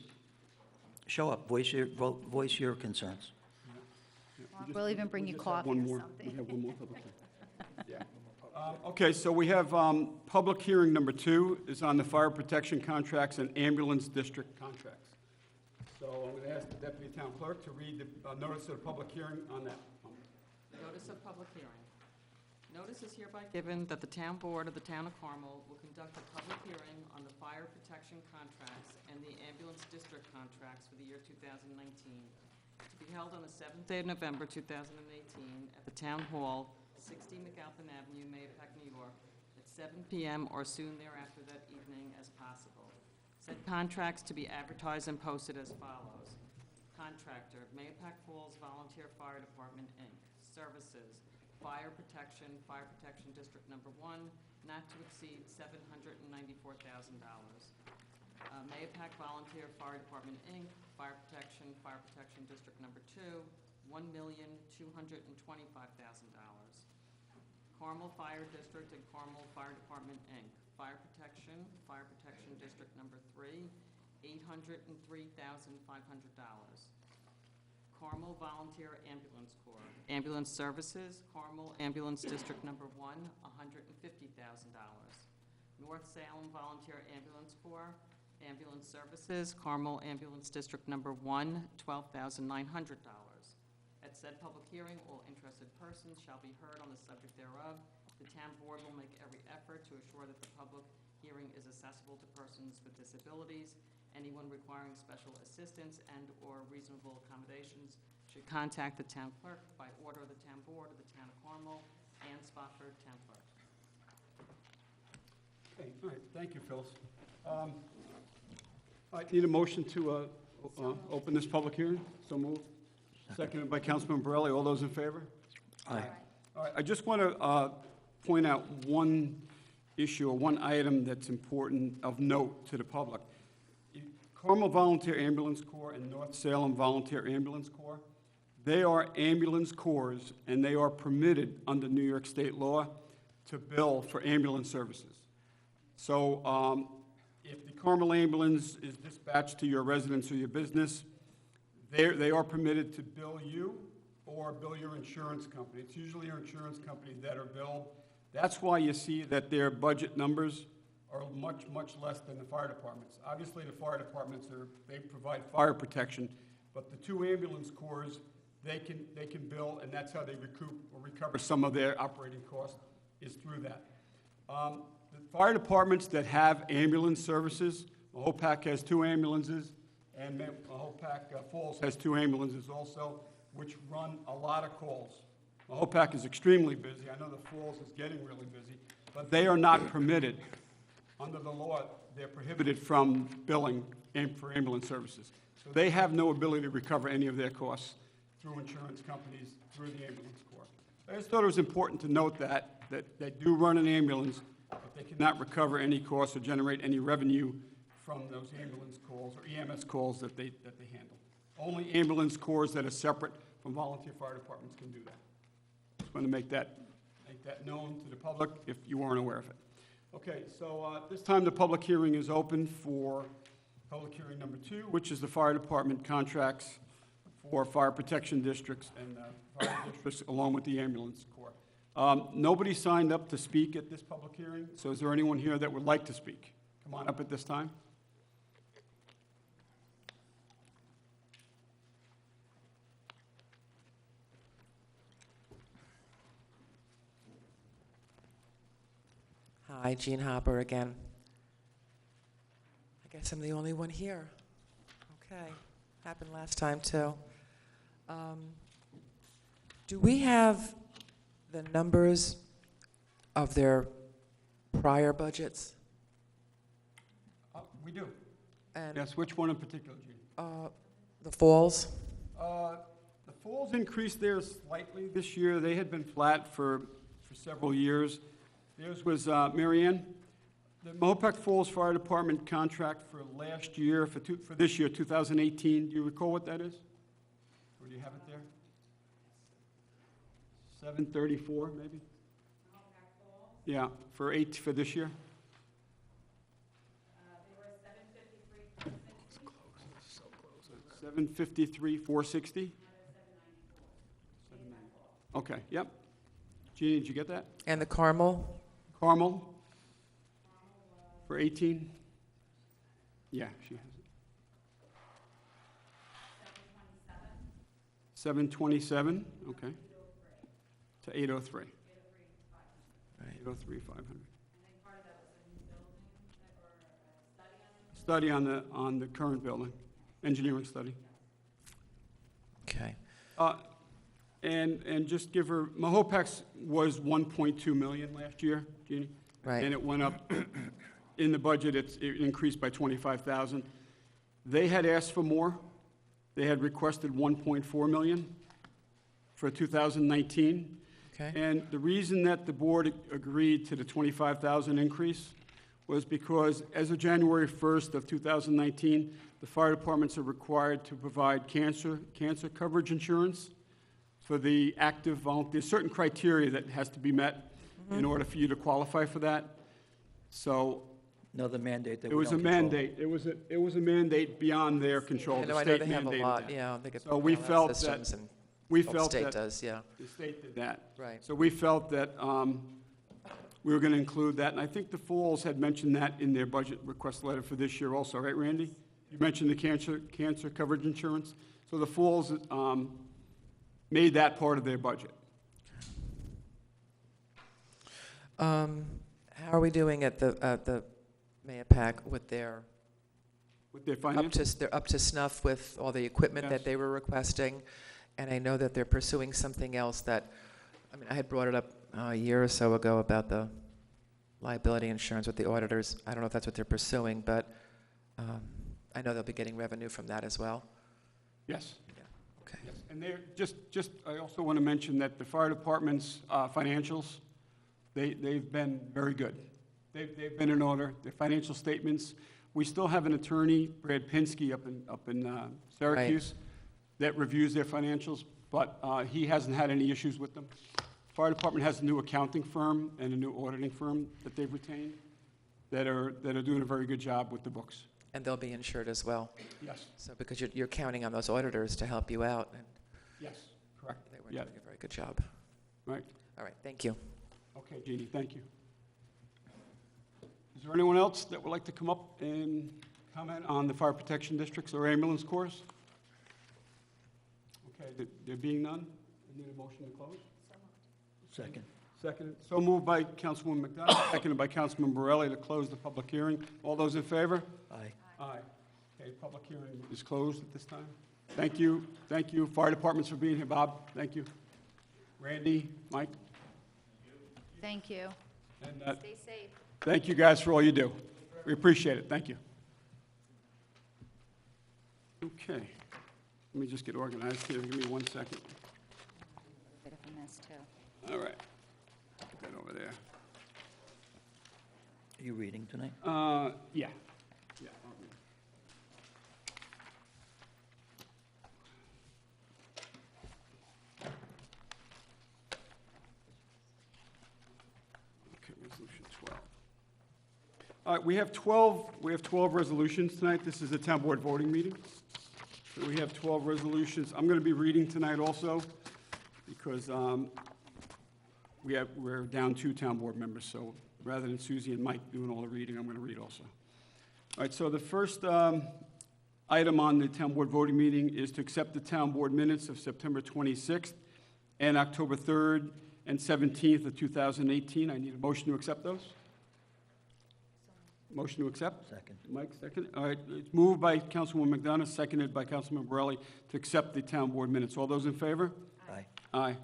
show up, voice your concerns. We'll even bring you coffee or something. We have one more public hearing. Yeah. Okay, so we have public hearing number 2 is on the fire protection contracts and ambulance district contracts. So I'm going to ask the deputy town clerk to read the notice of the public hearing on that. Notice of public hearing. Notice is hereby given that the town board of the town of Carmel will conduct a public hearing on the fire protection contracts and the ambulance district contracts for the year 2019, to be held on the 7th day of November 2018 at the Town Hall, 60 McAlpin Avenue, Mahopac, New York, at 7 p.m. or soon thereafter that evening as possible. Said contracts to be advertised and posted as follows. Contractor, Mahopac Falls Volunteer Fire Department, Inc. Services, Fire Protection District Number 1, not to exceed $794,000. Mahopac Volunteer Fire Department, Inc., Fire Protection District Number 2, $1,225,000. Carmel Fire District and Carmel Fire Department, Inc., Fire Protection District Number 3, $803,500. Carmel Volunteer Ambulance Corps, Ambulance Services, Carmel Ambulance District Number 1, $150,000. North Salem Volunteer Ambulance Corps, Ambulance Services, Carmel Ambulance District Number 1, $12,900. At said public hearing, all interested persons shall be heard on the subject thereof. The town board will make every effort to assure that the public hearing is accessible to persons with disabilities. Anyone requiring special assistance and/or reasonable accommodations should contact the town clerk by order of the town board of the town of Carmel. Ann Spofford, town clerk. Okay, all right, thank you, Phyllis. I need a motion to open this public hearing. So moved. Seconded by Councilman Borelli. All those in favor? Aye. All right, I just want to point out one issue or one item that's important of note to the public. Carmel Volunteer Ambulance Corps and North Salem Volunteer Ambulance Corps, they are ambulance corps, and they are permitted under New York State law to bill for ambulance services. So if the Carmel ambulance is dispatched to your residence or your business, they are permitted to bill you or bill your insurance company. It's usually your insurance company that are billed. That's why you see that their budget numbers are much, much less than the fire departments. Obviously, the fire departments they provide fire protection, but the two ambulance corps, they can bill, and that's how they recoup or recover some of their operating costs, is through that. The fire departments that have ambulance services, Mahopac has 2 ambulances, and Mahopac Falls has 2 ambulances also, which run a lot of calls. Mahopac is extremely busy. I know the Falls is getting really busy, but they are not permitted. Under the law, they're prohibited from billing for ambulance services. So they have no ability to recover any of their costs through insurance companies, through the ambulance corps. I just thought it was important to note that they do run an ambulance, but they cannot recover any costs or generate any revenue from those ambulance calls or EMS calls that they handle. Only ambulance corps that are separate from volunteer fire departments can do that. Just want to make that make that known to the public if you weren't aware of it. Okay, so this time the public hearing is open for public hearing number 2, which is the fire department contracts for fire protection districts and fire districts along with the ambulance corps. Nobody signed up to speak at this public hearing, so is there anyone here that would like to speak? Come on up at this time. Hi, Jean Hopper again. I guess I'm the only one here. Okay, happened last time too. Do we have the numbers of their prior budgets? We do. And Yes, which one in particular, Gene? the falls? The Falls increased theirs slightly this year. They had been flat for several years. Theirs was, Mary Ann, the Mopac Falls Fire Department contract for last year, for this year, 2018, do you recall what that is? Or do you have it there? 734, maybe? Yeah, for this year? They were 753, 753, 460? Okay, yep. Jeannie, did you get that? And the Carmel? Carmel? For 18? Yeah, she has it. 727, okay. To 803. Right. 803, 500. Study on the current building, engineering study. Okay. And just give her, Mahopac was 1.2 million last year, Jeannie. Right. And it went up, in the budget, it increased by 25,000. They had asked for more. They had requested 1.4 million for 2019. Okay. And the reason that the board agreed to the 25,000 increase was because as of January 1st of 2019, the fire departments are required to provide cancer coverage insurance for the active volunteers. Certain criteria that has to be met in order for you to qualify for that. So Another mandate that it we was a don't control. mandate. It was a mandate beyond their control. I The know they state have a mandated lot, that. yeah. They get So we PLS felt that- systems and We well, felt the state that does, yeah. the state did that. Right. So we felt that we were going to include that, and I think the Falls had mentioned that in their budget request letter for this year also, right, Randy? You mentioned the cancer coverage insurance. So the Falls made that part of their budget. How are we doing at the Mayapack with their, With their financial, they're up to snuff with all the equipment Yes. that they were requesting? And I know that they're pursuing something else that, I mean, I had brought it up a year or so ago about the liability insurance with the auditors. I don't know if that's what they're pursuing, but I know they'll be getting revenue from that as well. yes. Okay. Yes. And they're, I also want to mention that the fire department's financials, they've been very good. They've been in order. Their financial statements, we still have an attorney, Brad Pinsky, up in Syracuse, that reviews their financials, but he hasn't had any issues with them. Fire department has a new accounting firm and a new auditing firm that they've retained that are doing a very good job with the books. And they'll be insured as well. Yes, So because you're counting on those auditors to help you out, and yes, correct. they were Yeah. doing a very good job. Right. All right, thank you. Okay, Jeannie, thank you. Is there anyone else that would like to come up and comment on the fire protection districts or ambulance corps? Okay, there being none, I need a motion to close. Second. Seconded, so moved by Councilwoman McDonald, seconded by Councilman Borelli to close the public hearing. All those in favor? Aye. Aye. Okay, public hearing is closed at this time. Thank you, fire departments for being here. Bob, thank you. Randy, Mike, Thank you. and Stay safe. thank you guys for all you do. We appreciate it, thank you. Okay, let me just get organized here, give me 1 second. Bit of a mess, too. All right, put that over there. Are you reading tonight? Yeah. Yeah, I'll read. All right, we have 12 resolutions tonight. This is a town board voting meeting. So we have 12 resolutions. I'm going to be reading tonight also because we're down 2 town board members. So rather than Susie and Mike doing all the reading, I'm going to read also. All right, so the first item on the town board voting meeting is to accept the town board minutes of September 26th and October 3rd and 17th of 2018. I need a motion to accept those. Motion to accept? Second. Mike, second. All right, it's moved by Councilwoman McDonough, seconded by Councilman Borelli to accept the town board minutes. All those in favor? Aye. Aye.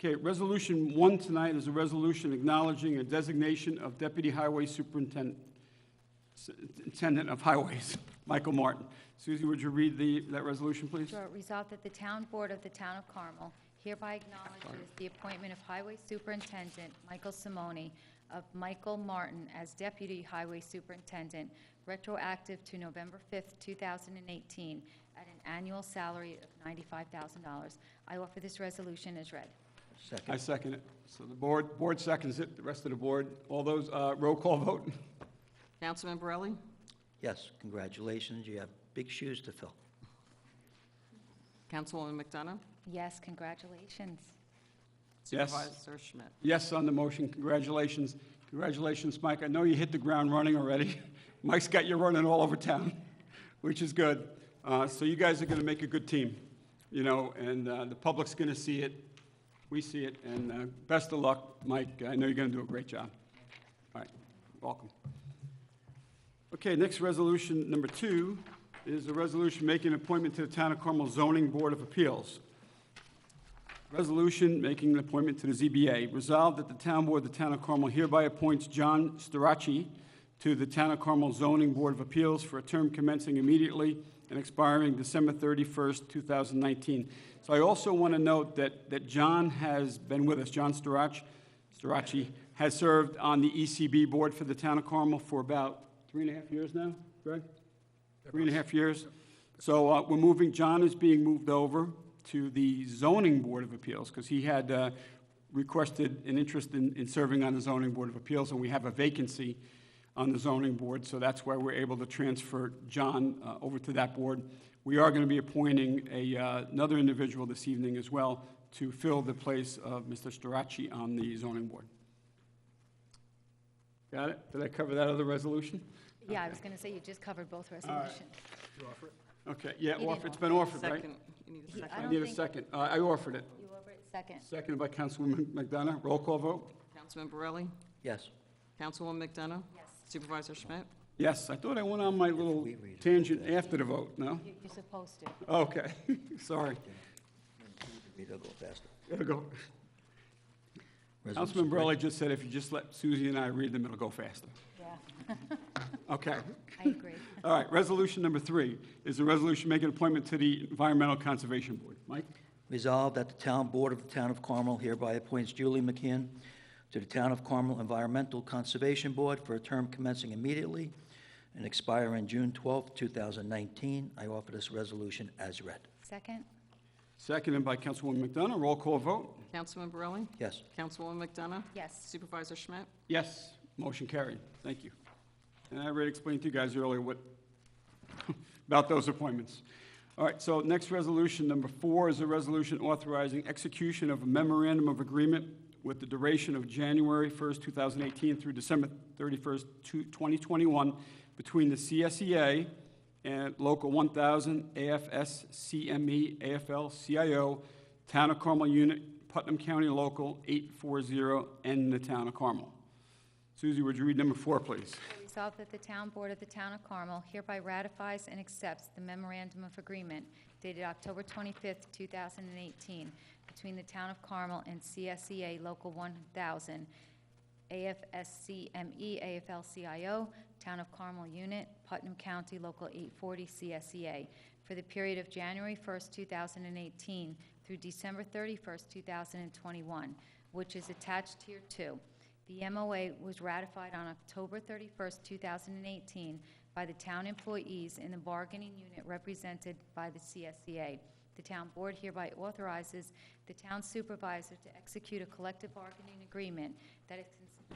Okay, Resolution 1 tonight is a resolution acknowledging a designation of Deputy Highway Superintendent of Highways, Michael Martin. Susie, would you read that resolution, please? Sure. Resolved that the town board of the town of Carmel hereby acknowledges the appointment of Highway Superintendent Michael Simone of Michael Martin as Deputy Highway Superintendent, retroactive to November 5th, 2018, at an annual salary of $95,000. I offer this resolution as read. Second. I second it. So the board seconds it, the rest of the board. All those, roll call vote? Councilman Borelli? Yes, congratulations. You have big shoes to fill. Councilwoman McDonough? Yes, congratulations. Yes. Supervisor Schmidt? Yes on the motion. Congratulations. Congratulations, Mike. I know you hit the ground running already. Mike's got you running all over town, which is good. So you guys are going to make a good team, you know, and the public's going to see it. We see it. And best of luck, Mike. I know you're going to do a great job. All right. Welcome. Okay, next resolution, number 2, is a resolution making an appointment to the Town of Carmel Zoning Board of Appeals. Resolution making an appointment to the ZBA. Resolved that the Town Board of the Town of Carmel hereby appoints John Starachi to the Town of Carmel Zoning Board of Appeals for a term commencing immediately and expiring December 31st, 2019. So I also want to note that John has been with us. John Starachi has served on the ECB Board for the Town of Carmel for about 3.5 years now, Greg? 3.5 years. So John is being moved over to the Zoning Board of Appeals because he had requested an interest in serving on the Zoning Board of Appeals, and we have a vacancy on the Zoning Board, so that's why we're able to transfer John over to that board. We are going to be appointing another individual this evening as well to fill the place of Mr. Starachi on the Zoning Board. Got it? Did I cover that other resolution? Yeah, I was going to say you just covered both resolutions. Okay, yeah, You didn't it's been offered, right? Second. You need a second. I I don't need a think- second. I offered it. You over it, second. Seconded by Councilwoman McDonough. Roll call vote? Councilman Borelli? Yes. Councilwoman McDonough? Yes. Supervisor Schmidt? Yes, I thought I went on my little We read it. tangent after the vote, no? You're supposed to. Okay, sorry. Read it, go faster. Gotta go. Resolution Councilman Borelli just said if you just let Susie and I read them, it'll go faster. Yeah, Okay. I agree. All right, resolution number 3 is a resolution making an appointment to the Environmental Conservation Board. Mike? Resolved that the Town Board of the Town of Carmel hereby appoints Julie McKeon to the Town of Carmel Environmental Conservation Board for a term commencing immediately and expiring June 12, 2019. I offer this resolution as read. Second? Seconded by Councilwoman McDonough. Roll call vote? Councilman Borelli? Yes. Councilwoman McDonough? Yes. Supervisor Schmidt? Yes, motion carried. Thank you. And I already explained to you guys earlier what, about those appointments. All right, so next resolution, number 4, is a resolution authorizing execution of a memorandum of agreement with the duration of January 1st, 2018 through December 31st, 2021 between the CSEA and Local 1000, AFS, CME, AFL, CIO, Town of Carmel Unit, Putnam County Local 840, and the Town of Carmel. Susie, would you read number 4, please? Resolved that the Town Board of the Town of Carmel hereby ratifies and accepts the memorandum of agreement dated October 25th, 2018, between the Town of Carmel and CSEA Local 1000, AFSCME, AFL-CIO, Town of Carmel Unit, Putnam County Local 840, CSEA, for the period of January 1st, 2018 through December 31st, 2021, which is attached here too. The MOA was ratified on October 31st, 2018 by the town employees in the bargaining unit represented by the CSEA. The town board hereby authorizes the town supervisor to execute a collective bargaining agreement that is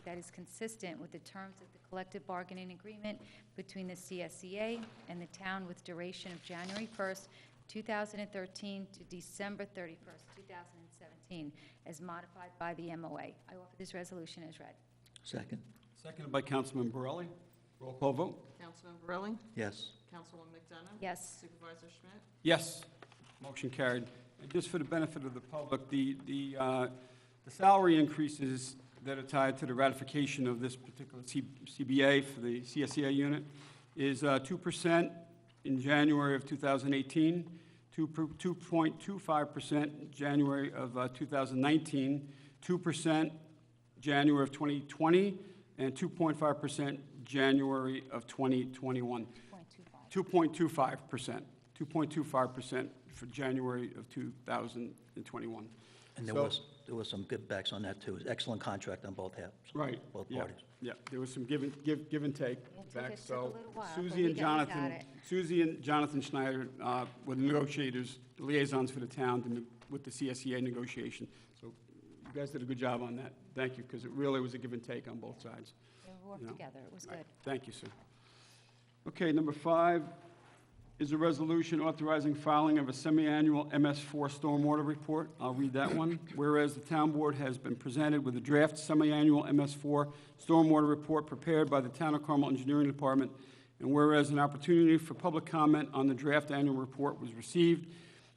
that is consistent with the terms of the collective bargaining agreement between the CSEA and the town with duration of January 1st, 2013 to December 31st, 2017, as modified by the MOA. I offer this resolution as read. Second. Seconded by Councilman Borelli. Roll call vote? Councilman Borelli? Yes. Councilwoman McDonough? Yes. Supervisor Schmidt? Yes. Motion carried. And just for the benefit of the public, the salary increases that are tied to the ratification of this particular CBA for the CSEA unit is 2% in January of 2018, 2.25% January of 2019, 2% January of 2020, and 2.5% January of 2021. 2.25%. 2.25% for January of 2021. And So- there was some good backs on that, too. Excellent contract on both halves. Right. Both yeah, parties. Yeah, there was some give and take It back, took a so little while, but Susie we and got Jonathan, it. Susie and Jonathan Schneider were the negotiators, the liaisons for the town with the CSEA negotiation. So you guys did a good job on that. Thank you, because it really was a give and take on both sides. They worked No. together. It was All right, good. thank you, sir. Okay, number 5 is a resolution authorizing filing of a semi-annual MS4 stormwater report. I'll read that one. Whereas the town board has been presented with a draft semi-annual MS4 stormwater report prepared by the Town of Carmel Engineering Department, and whereas an opportunity for public comment on the draft annual report was received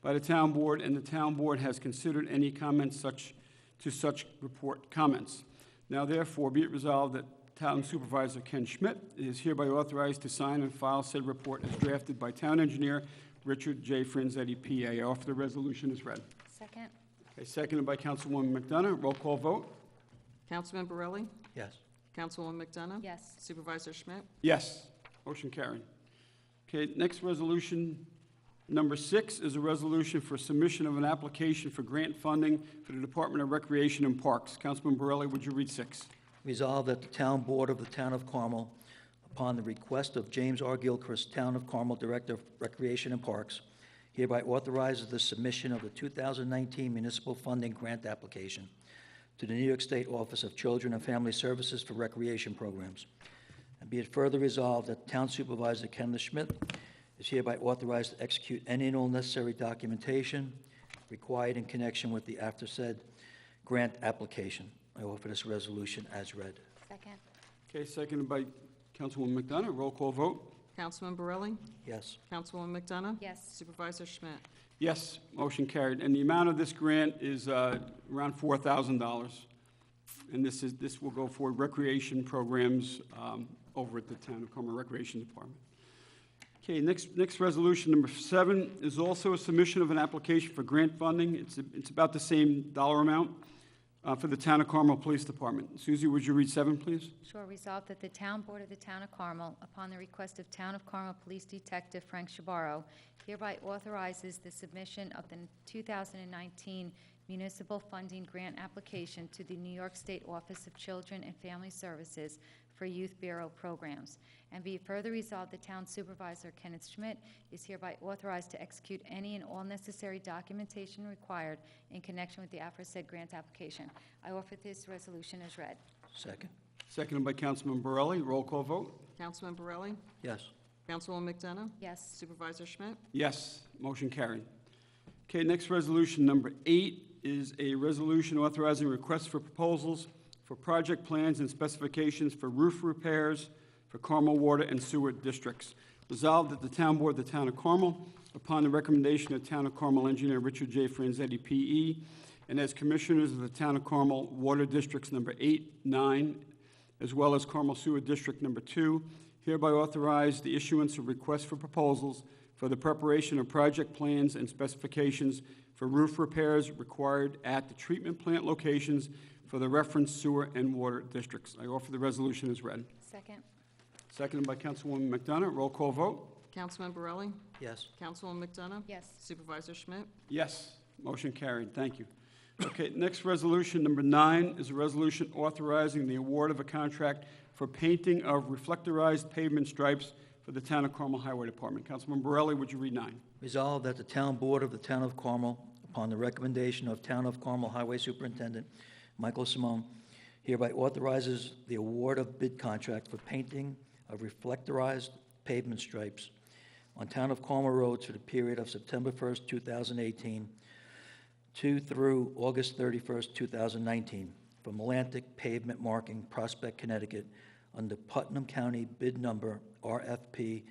by the town board, and the town board has considered any comments to such report comments. Now therefore, be it resolved that Town Supervisor Ken Schmidt is hereby authorized to sign and file said report as drafted by Town Engineer Richard J. Franzetti, PA. I offer the resolution as read. Second? Okay, seconded by Councilwoman McDonough. Roll call vote? Councilman Borelli? Yes. Councilwoman McDonough? Yes. Supervisor Schmidt? Yes. Motion carried. Okay, next resolution, number 6, is a resolution for submission of an application for grant funding for the Department of Recreation and Parks. Councilman Borelli, would you read 6? Resolved that the Town Board of the Town of Carmel, upon the request of James R. Gilchrist, Town of Carmel Director of Recreation and Parks, hereby authorizes the submission of the 2019 municipal funding grant application to the New York State Office of Children and Family Services for recreation programs. And be it further resolved that Town Supervisor Kenneth Schmidt is hereby authorized to execute any and all necessary documentation required in connection with the aforesaid grant application. I offer this resolution as read. Second? Okay, seconded by Councilwoman McDonough. Roll call vote? Councilman Borelli? Yes. Councilwoman McDonough? Yes. Supervisor Schmidt? Yes, motion carried. And the amount of this grant is around $4,000. And this will go for recreation programs over at the Town of Carmel Recreation Department. Okay, next resolution, number 7, is also a submission of an application for grant funding. It's about the same dollar amount for the Town of Carmel Police Department. Susie, would you read 7, please? Sure. Resolved that the Town Board of the Town of Carmel, upon the request of Town of Carmel Police Detective Frank Shabaro, hereby authorizes the submission of the 2019 municipal funding grant application to the New York State Office of Children and Family Services for Youth Bureau programs. And be it further resolved, the Town Supervisor Kenneth Schmidt is hereby authorized to execute any and all necessary documentation required in connection with the aforesaid grant application. I offer this resolution as read. Second. Seconded by Councilman Borelli. Roll call vote? Councilman Borelli? Yes. Councilwoman McDonough? Yes. Supervisor Schmidt? Yes, motion carried. Okay, next resolution, number 8, is a resolution authorizing requests for proposals for project plans and specifications for roof repairs for Carmel Water and Sewer Districts. Resolved that the Town Board of the Town of Carmel, upon the recommendation of Town of Carmel Engineer Richard J. Franzetti, P.E., and as Commissioners of the Town of Carmel Water Districts number 8, 9, as well as Carmel Sewer District number 2, hereby authorize the issuance of requests for proposals for the preparation of project plans and specifications for roof repairs required at the treatment plant locations for the reference sewer and water districts. I offer the resolution as read. Second? Seconded by Councilwoman McDonough. Roll call vote? Councilman Borelli? Yes. Councilwoman McDonough? Yes. Supervisor Schmidt? Yes, motion carried. Thank you. Okay, next resolution, number 9, is a resolution authorizing the award of a contract for painting of reflectorized pavement stripes for the Town of Carmel Highway Department. Councilman Borelli, would you read 9? Resolved that the Town Board of the Town of Carmel, upon the recommendation of Town of Carmel Highway Superintendent Michael Simone, hereby authorizes the award of bid contract for painting of reflectorized pavement stripes on Town of Carmel roads for the period of September 1st, 2018 through August 31st, 2019, from Atlantic Pavement Marking, Prospect, Connecticut, under Putnam County bid number RFP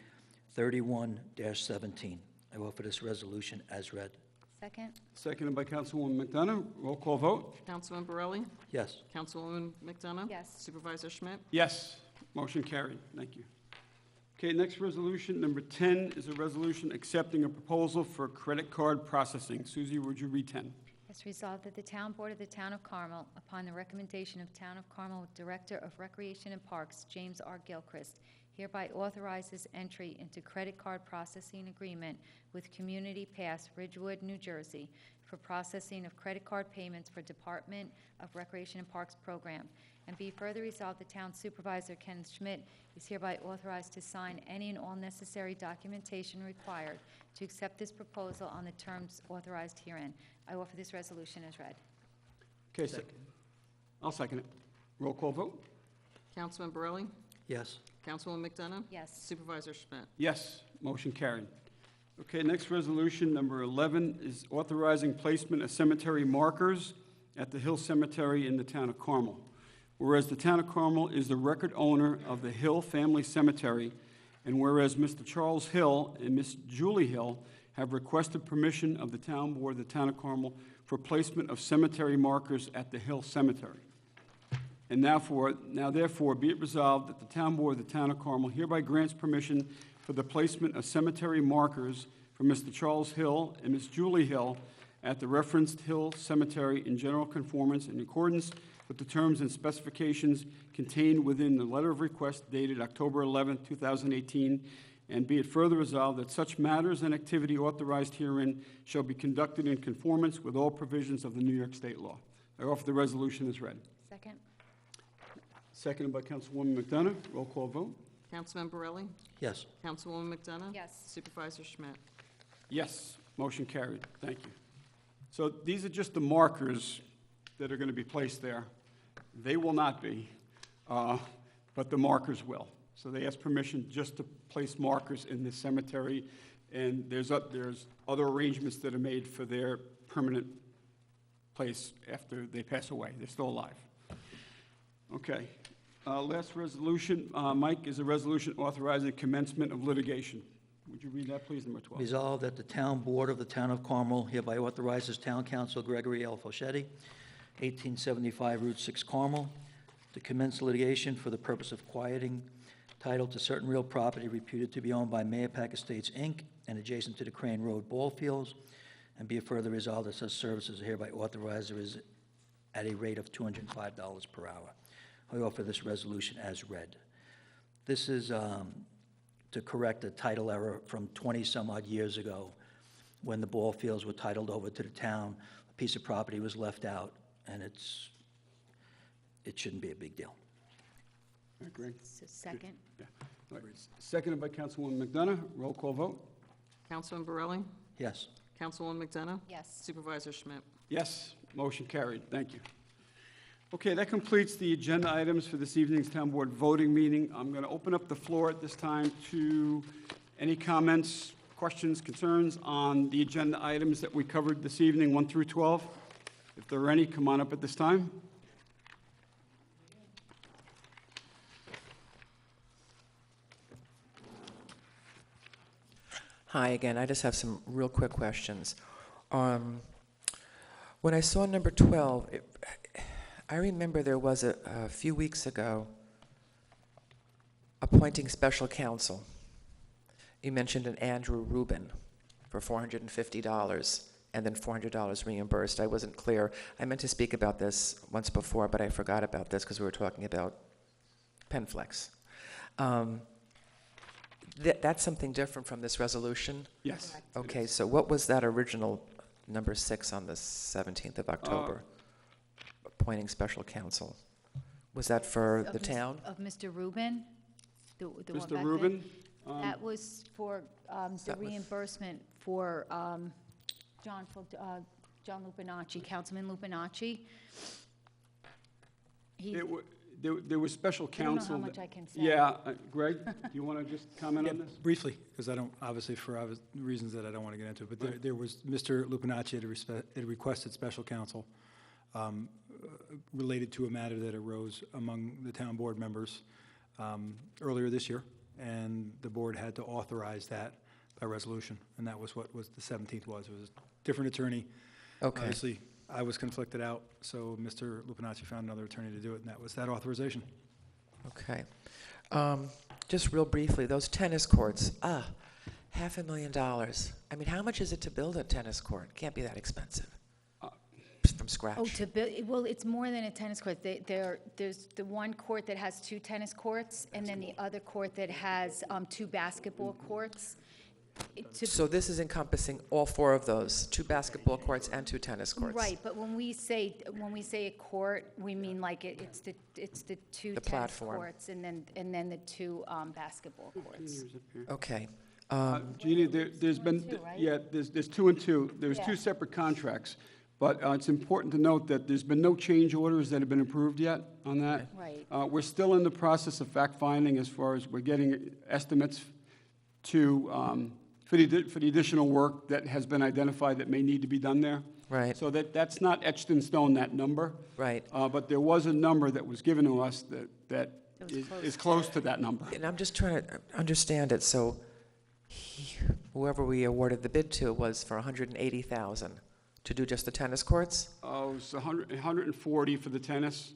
31-17. I offer this resolution as read. Second? Seconded by Councilwoman McDonough. Roll call vote? Councilman Borelli? Yes. Councilwoman McDonough? Yes. Supervisor Schmidt? Yes. Motion carried. Thank you. Okay, next resolution, number 10, is a resolution accepting a proposal for credit card processing. Susie, would you read 10? It's resolved that the Town Board of the Town of Carmel, upon the recommendation of Town of Carmel Director of Recreation and Parks, James R. Gilchrist, hereby authorizes entry into credit card processing agreement with Community Pass Ridgewood, New Jersey, for processing of credit card payments for Department of Recreation and Parks program. And be further resolved, the Town Supervisor, Ken Schmidt, is hereby authorized to sign any and all necessary documentation required to accept this proposal on the terms authorized herein. I offer this resolution as read. Okay, I'll second it. Roll call vote? Councilman Borelli? Yes. Councilwoman McDonough? Yes. Supervisor Schmidt? Yes. Motion carried. Okay, next resolution, number 11, is authorizing placement of cemetery markers at the Hill Cemetery in the Town of Carmel. Whereas the Town of Carmel is the record owner of the Hill Family Cemetery, and whereas Mr. Charles Hill and Miss Julie Hill have requested permission of the Town Board of the Town of Carmel for placement of cemetery markers at the Hill Cemetery. And now therefore be it resolved that the Town Board of the Town of Carmel hereby grants permission for the placement of cemetery markers for Mr. Charles Hill and Miss Julie Hill at the referenced Hill Cemetery in general conformance in accordance with the terms and specifications contained within the letter of request dated October 11, 2018, and be it further resolved that such matters and activity authorized herein shall be conducted in conformance with all provisions of the New York State law. I offer the resolution as read. Second? Seconded by Councilwoman McDonough. Roll call vote? Councilman Borelli? Yes. Councilwoman McDonough? Yes. Supervisor Schmidt? Yes. Motion carried. Thank you. So these are just the markers that are going to be placed there. They will not be, but the markers will. So they ask permission just to place markers in the cemetery, and there's other arrangements that are made for their permanent place after they pass away. They're still alive. Okay. Last resolution, Mike, is a resolution authorizing commencement of litigation. Would you read that, please, number 12? Resolved that the Town Board of the Town of Carmel hereby authorizes Town Council Gregory L. Foschetti, 1875 Route 6, Carmel, to commence litigation for the purpose of quieting title to certain real property reputed to be owned by Mayapack Estates, Inc., and adjacent to the Crane Road ball fields, and be it further resolved that such services are hereby authorized at a rate of $205 per hour. I offer this resolution as read. This is to correct a title error from 20-some-odd years ago when the ball fields were titled over to the town. A piece of property was left out, and it shouldn't be a big deal. All right, Greg? So second? Yeah. All right. Seconded by Councilwoman McDonough. Roll call vote? Councilman Borelli? Yes. Councilwoman McDonough? Yes. Supervisor Schmidt? Yes. Motion carried. Thank you. Okay, that completes the agenda items for this evening's Town Board voting meeting. I'm going to open up the floor at this time to any comments, questions, concerns on the agenda items that we covered this evening, 1 through 12. If there are any, come on up at this time. Hi again. I just have some real quick questions. When I saw number 12, I remember there was a few weeks ago appointing special counsel. You mentioned an Andrew Rubin for $450 and then $400 reimbursed. I wasn't clear. I meant to speak about this once before, but I forgot about this because we were talking about PenFlex. That's something different from this resolution? Yes. it Okay, is. so what was that original number 6 on the 17th of October? Appointing special counsel. Was that for Of the Mis- town? Of Mr. Rubin? The one back Mr. then? Rubin? That was for the That was- reimbursement for John Lupinacci, Councilman Lupinacci. He, There was special I don't know counsel. how much I can say. Yeah, Greg, do you want to just comment on Yeah, this? briefly, because I don't, obviously for reasons that I don't want to get into, but there was, Mr. Lupinacci had requested special counsel related to a matter that arose among the town board members earlier this year, and the board had to authorize that by resolution, and that was what was the 17th was. It was a different attorney. Okay. Obviously, I was conflicted out, so Mr. Lupinacci found another attorney to do it, and that was that authorization. Okay. Just real briefly, those tennis courts, $500,000. I mean, how much is it to build a tennis court? Can't be that expensive. From scratch. Oh, to build, well, it's more than a tennis court. There's the one court that has 2 tennis courts, and then the other court that has 2 basketball courts. So this is encompassing all 4 of those, 2 basketball courts and 2 tennis courts? Right, but when we say a court, we mean like it's the 2 The tennis platform. courts and then the 2 basketball courts. Okay. Jeannie, there's been, Two, right? yeah, there's 2 and 2. There's Yeah. 2 separate contracts. But it's important to note that there's been no change orders that have been approved yet on that. Right. We're still in the process of fact-finding as far as we're getting estimates to, for the additional work that has been identified that may need to be done there. Right. So that's not etched in stone, that number. Right. But there was a number that was given to us that It was close is to close to that number. And I'm just trying to understand it, so whoever we awarded the bid to was for $180,000 to do just the tennis courts? Oh, it's 140 for the tennis.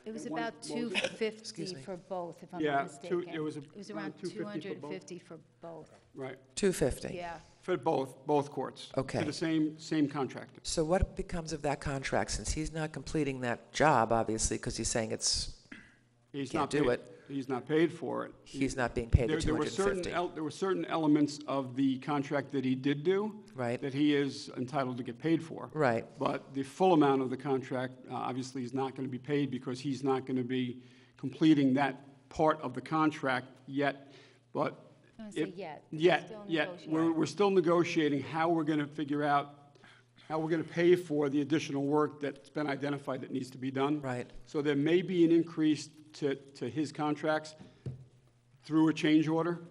It was And one- about what was it? 250 me. for both, if I'm Yeah, not mistaken. it was around 250 for both. 250 for both. Right, 250? Yeah. for both courts. Okay. To the same contractor. So what becomes of that contract, since he's not completing that job, obviously, because he's saying He's Can't not do paid- it. He's not paid for it. he's not being paid the There were certain, 250? there were certain elements of the contract that he did do. Right. That he is entitled to get paid for. Right. But the full amount of the contract, obviously, is not going to be paid because he's not going to be completing that part of the contract yet. But I don't say if- yet. Yet, Still yet. negotiating. We're still negotiating how we're going to figure out, how we're going to pay for the additional work that's been identified that needs to be done. Right. So there may be an increase to his contracts through a change order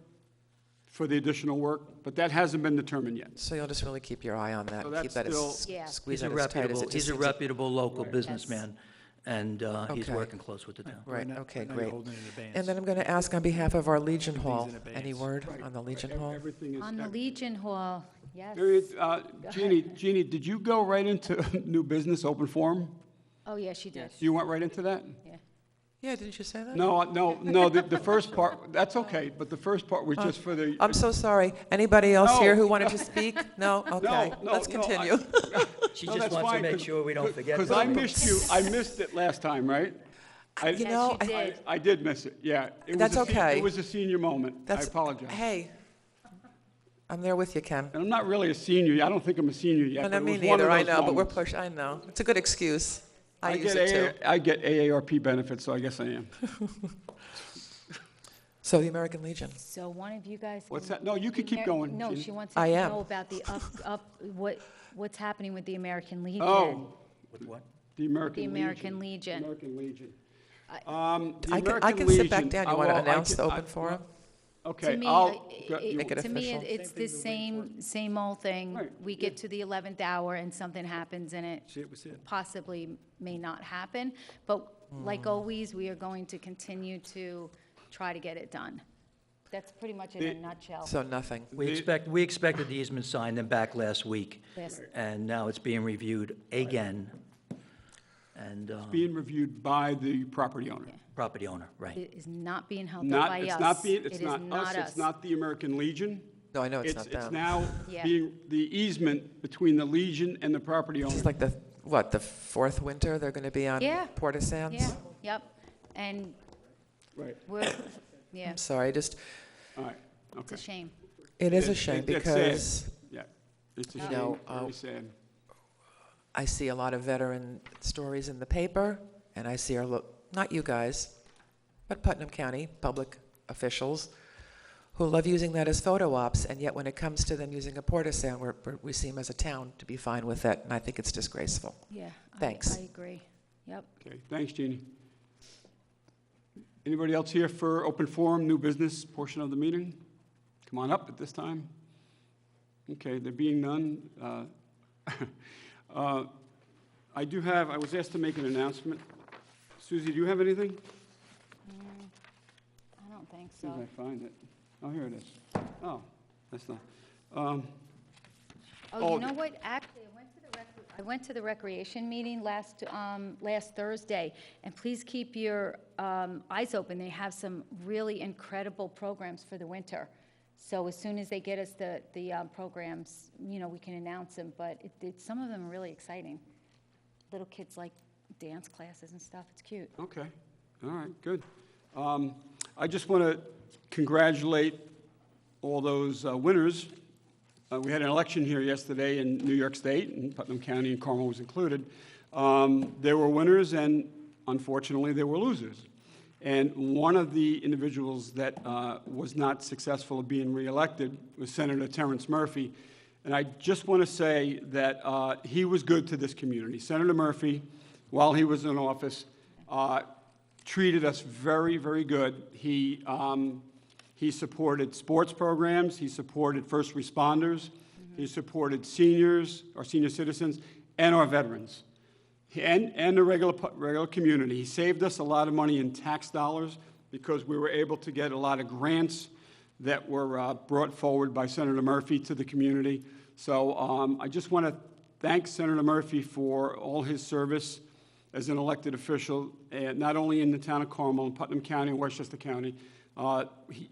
for the additional work, but that hasn't been determined yet. So you'll just really keep your eye on that, So and keep that's that still- as, Yeah. squeeze He's a that as tight as reputable, it just he's a needs to- reputable local Right. businessman, and he's Okay. working close with the town. Right, Now- okay, now you're great. holding it in advance. And then I'm going to ask on behalf of our Legion Things Hall, in advance. any word on the Legion Hall? Everything is. On the Legion Hall, yes. Jeannie, did you go right into new business, open forum? Oh, yeah, she did. You went right into that? Yeah. Yeah, didn't you say that? No, the first part, that's okay, but the first part was just for the. I'm so sorry. Anybody else here No. who wanted to speak? No? Okay, no, let's no, continue. She No, just that's wants to fine, make 'cause- sure we don't forget. Because this. I missed it last time, right? You Yes, know, you did. I did miss it, yeah. It was That's a se- okay. It was a senior moment, I That's, apologize. hey, I'm there with you, Ken. And I'm not really a senior, I don't think I'm a senior yet, No, but no, it me was one of neither, I those know, but we're moments. pushing, I know. It's a good excuse. I use get it too. I get AARP benefits, so I guess I am. So the American Legion. So one of you guys. What's can- that? No, you can keep going, No, Jeannie. she wants to I am. know about the what's happening with the American Legion. Oh, With what? the American Legion. American Legion. American Legion. I- The I American can sit back Legion, down. You want to well, I announce can- the I- open forum? Okay, To me, Make it to me, official. it's the same old thing. Right, We get to the 11th hour and something happens and it See it, we see it. possibly may not happen. But like always, we are going to continue to try to get it done. That's pretty much it in a nutshell. So nothing. We expected the easement signed and back last week, Last- and now it's being reviewed again. And being reviewed by the property owner. property owner, right. It is not being held up Not, by us. it's not being, It it's is not us, it's not the American Legion. No, I know it's not It's them. now Yeah. being the easement between the Legion and the property owner. It's like the, what, the fourth winter they're going to be on Yeah. Porta Sands? Yeah, yep. And Right, we're, yeah, I'm sorry, just, all right, it's a okay. shame. it is a It- shame it's sad. because Yeah, it's a You shame, know, very sad. I see a lot of veteran stories in the paper, and I see not you guys, but Putnam County public officials who love using that as photo ops, and yet when it comes to them using a Porta Sand, we seem as a town to be fine with that, and I think it's disgraceful. Yeah. Thanks. I agree. Yep. Okay, thanks, Jeannie. Anybody else here for open forum, new business portion of the meeting? Come on up at this time. Okay, there being none. I was asked to make an announcement. Susie, do you have anything? I don't think As soon so. as I find it. Oh, here it is. Oh, that's not. Oh, Oh, you know what? Actually, I went to the recreation meeting last Thursday, and please keep your eyes open. They have some really incredible programs for the winter. So as soon as they get us the programs, you know, we can announce them, but some of them are really exciting. Little kids like dance classes and stuff. It's cute. Okay, all right, good. I just want to congratulate all those winners. We had an election here yesterday in New York State, and Putnam County and Carmel was included. There were winners, and unfortunately, there were losers. And one of the individuals that was not successful of being reelected was Senator Terrence Murphy. And I just want to say that he was good to this community. Senator Murphy, while he was in office, treated us very, very good. He supported sports programs, he supported first responders, he supported seniors, our senior citizens, and our veterans, and the regular community. He saved us a lot of money in tax dollars because we were able to get a lot of grants that were brought forward by Senator Murphy to the community. So I just want to thank Senator Murphy for all his service as an elected official, and not only in the town of Carmel, in Putnam County and Westchester County.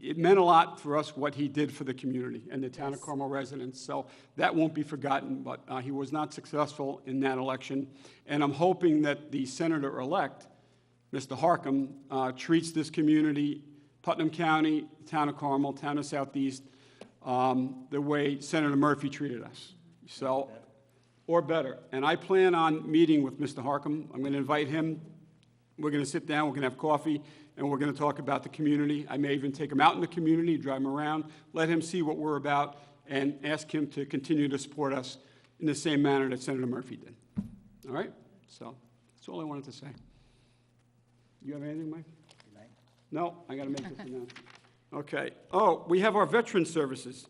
It meant a lot for us what he did for the community and the town of Carmel residents, so that won't be forgotten, but he was not successful in that election. And I'm hoping that the senator-elect, Mr. Harcum, treats this community, Putnam County, town of Carmel, town of Southeast, the way Senator Murphy treated us, so, or better. And I plan on meeting with Mr. Harcum. I'm going to invite him. We're going to sit down, we're going to have coffee, and we're going to talk about the community. I may even take him out in the community, drive him around, let him see what we're about, and ask him to continue to support us in the same manner that Senator Murphy did. All right? So that's all I wanted to say. You have anything, Mike? No, I got to make this announcement. Okay. Oh, we have our veteran services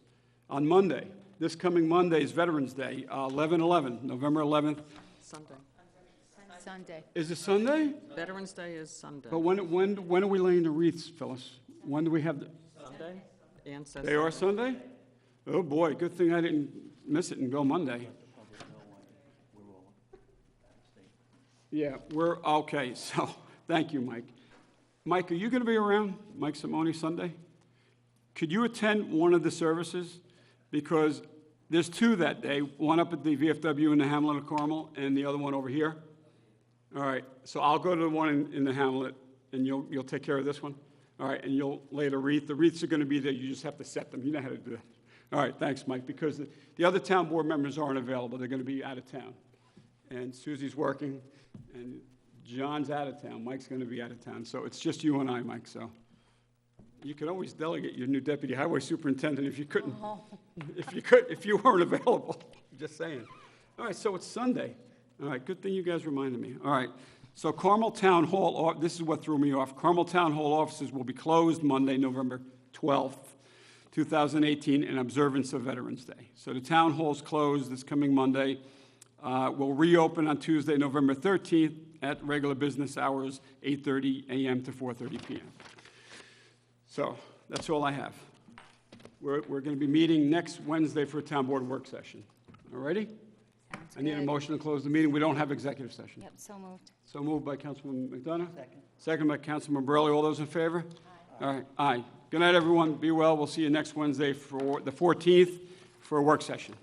on Monday. This coming Monday is Veterans Day, 11/11, November 11th. Sunday. Sunday. Is it Sunday? Veterans Day is Sunday. But when are we laying the wreaths, Phyllis? When do we have the? Sunday? Ann says They are Sunday? Oh, boy, good thing I didn't miss it and go Monday. Yeah, we're, okay, so, thank you, Mike. Mike, are you going to be around, Mike Simone, Sunday? Could you attend one of the services? Because there's two that day, one up at the VFW in the Hamlet of Carmel and the other one over here. All right, so I'll go to the one in the Hamlet, and you'll take care of this one? All right, and you'll lay the wreath. The wreaths are going to be there. You just have to set them. You know how to do that. All right, thanks, Mike, because the other town board members aren't available. They're going to be out of town. And Susie's working, and John's out of town. Mike's going to be out of town. So it's just you and I, Mike, so. You could always delegate your new deputy highway superintendent if you couldn't, if you weren't available. Just saying. All right, so it's Sunday. All right, good thing you guys reminded me. All right, so Carmel Town Hall, this is what threw me off. Carmel Town Hall offices will be closed Monday, November 12th, 2018, in observance of Veterans Day. So the town hall's closed this coming Monday. We'll reopen on Tuesday, November 13th at regular business hours, 8:30 a.m. to 4:30 p.m. So that's all I have. We're going to be meeting next Wednesday for a town board work session. All righty? Sounds I need a good. motion to close the meeting. We don't have executive session. Yep, so moved. So moved by Councilman McDonough. Second by Councilman Borelli. All those in favor? Aye. All right, aye. Good night, everyone. Be well. We'll see you next Wednesday for the 14th for a work session.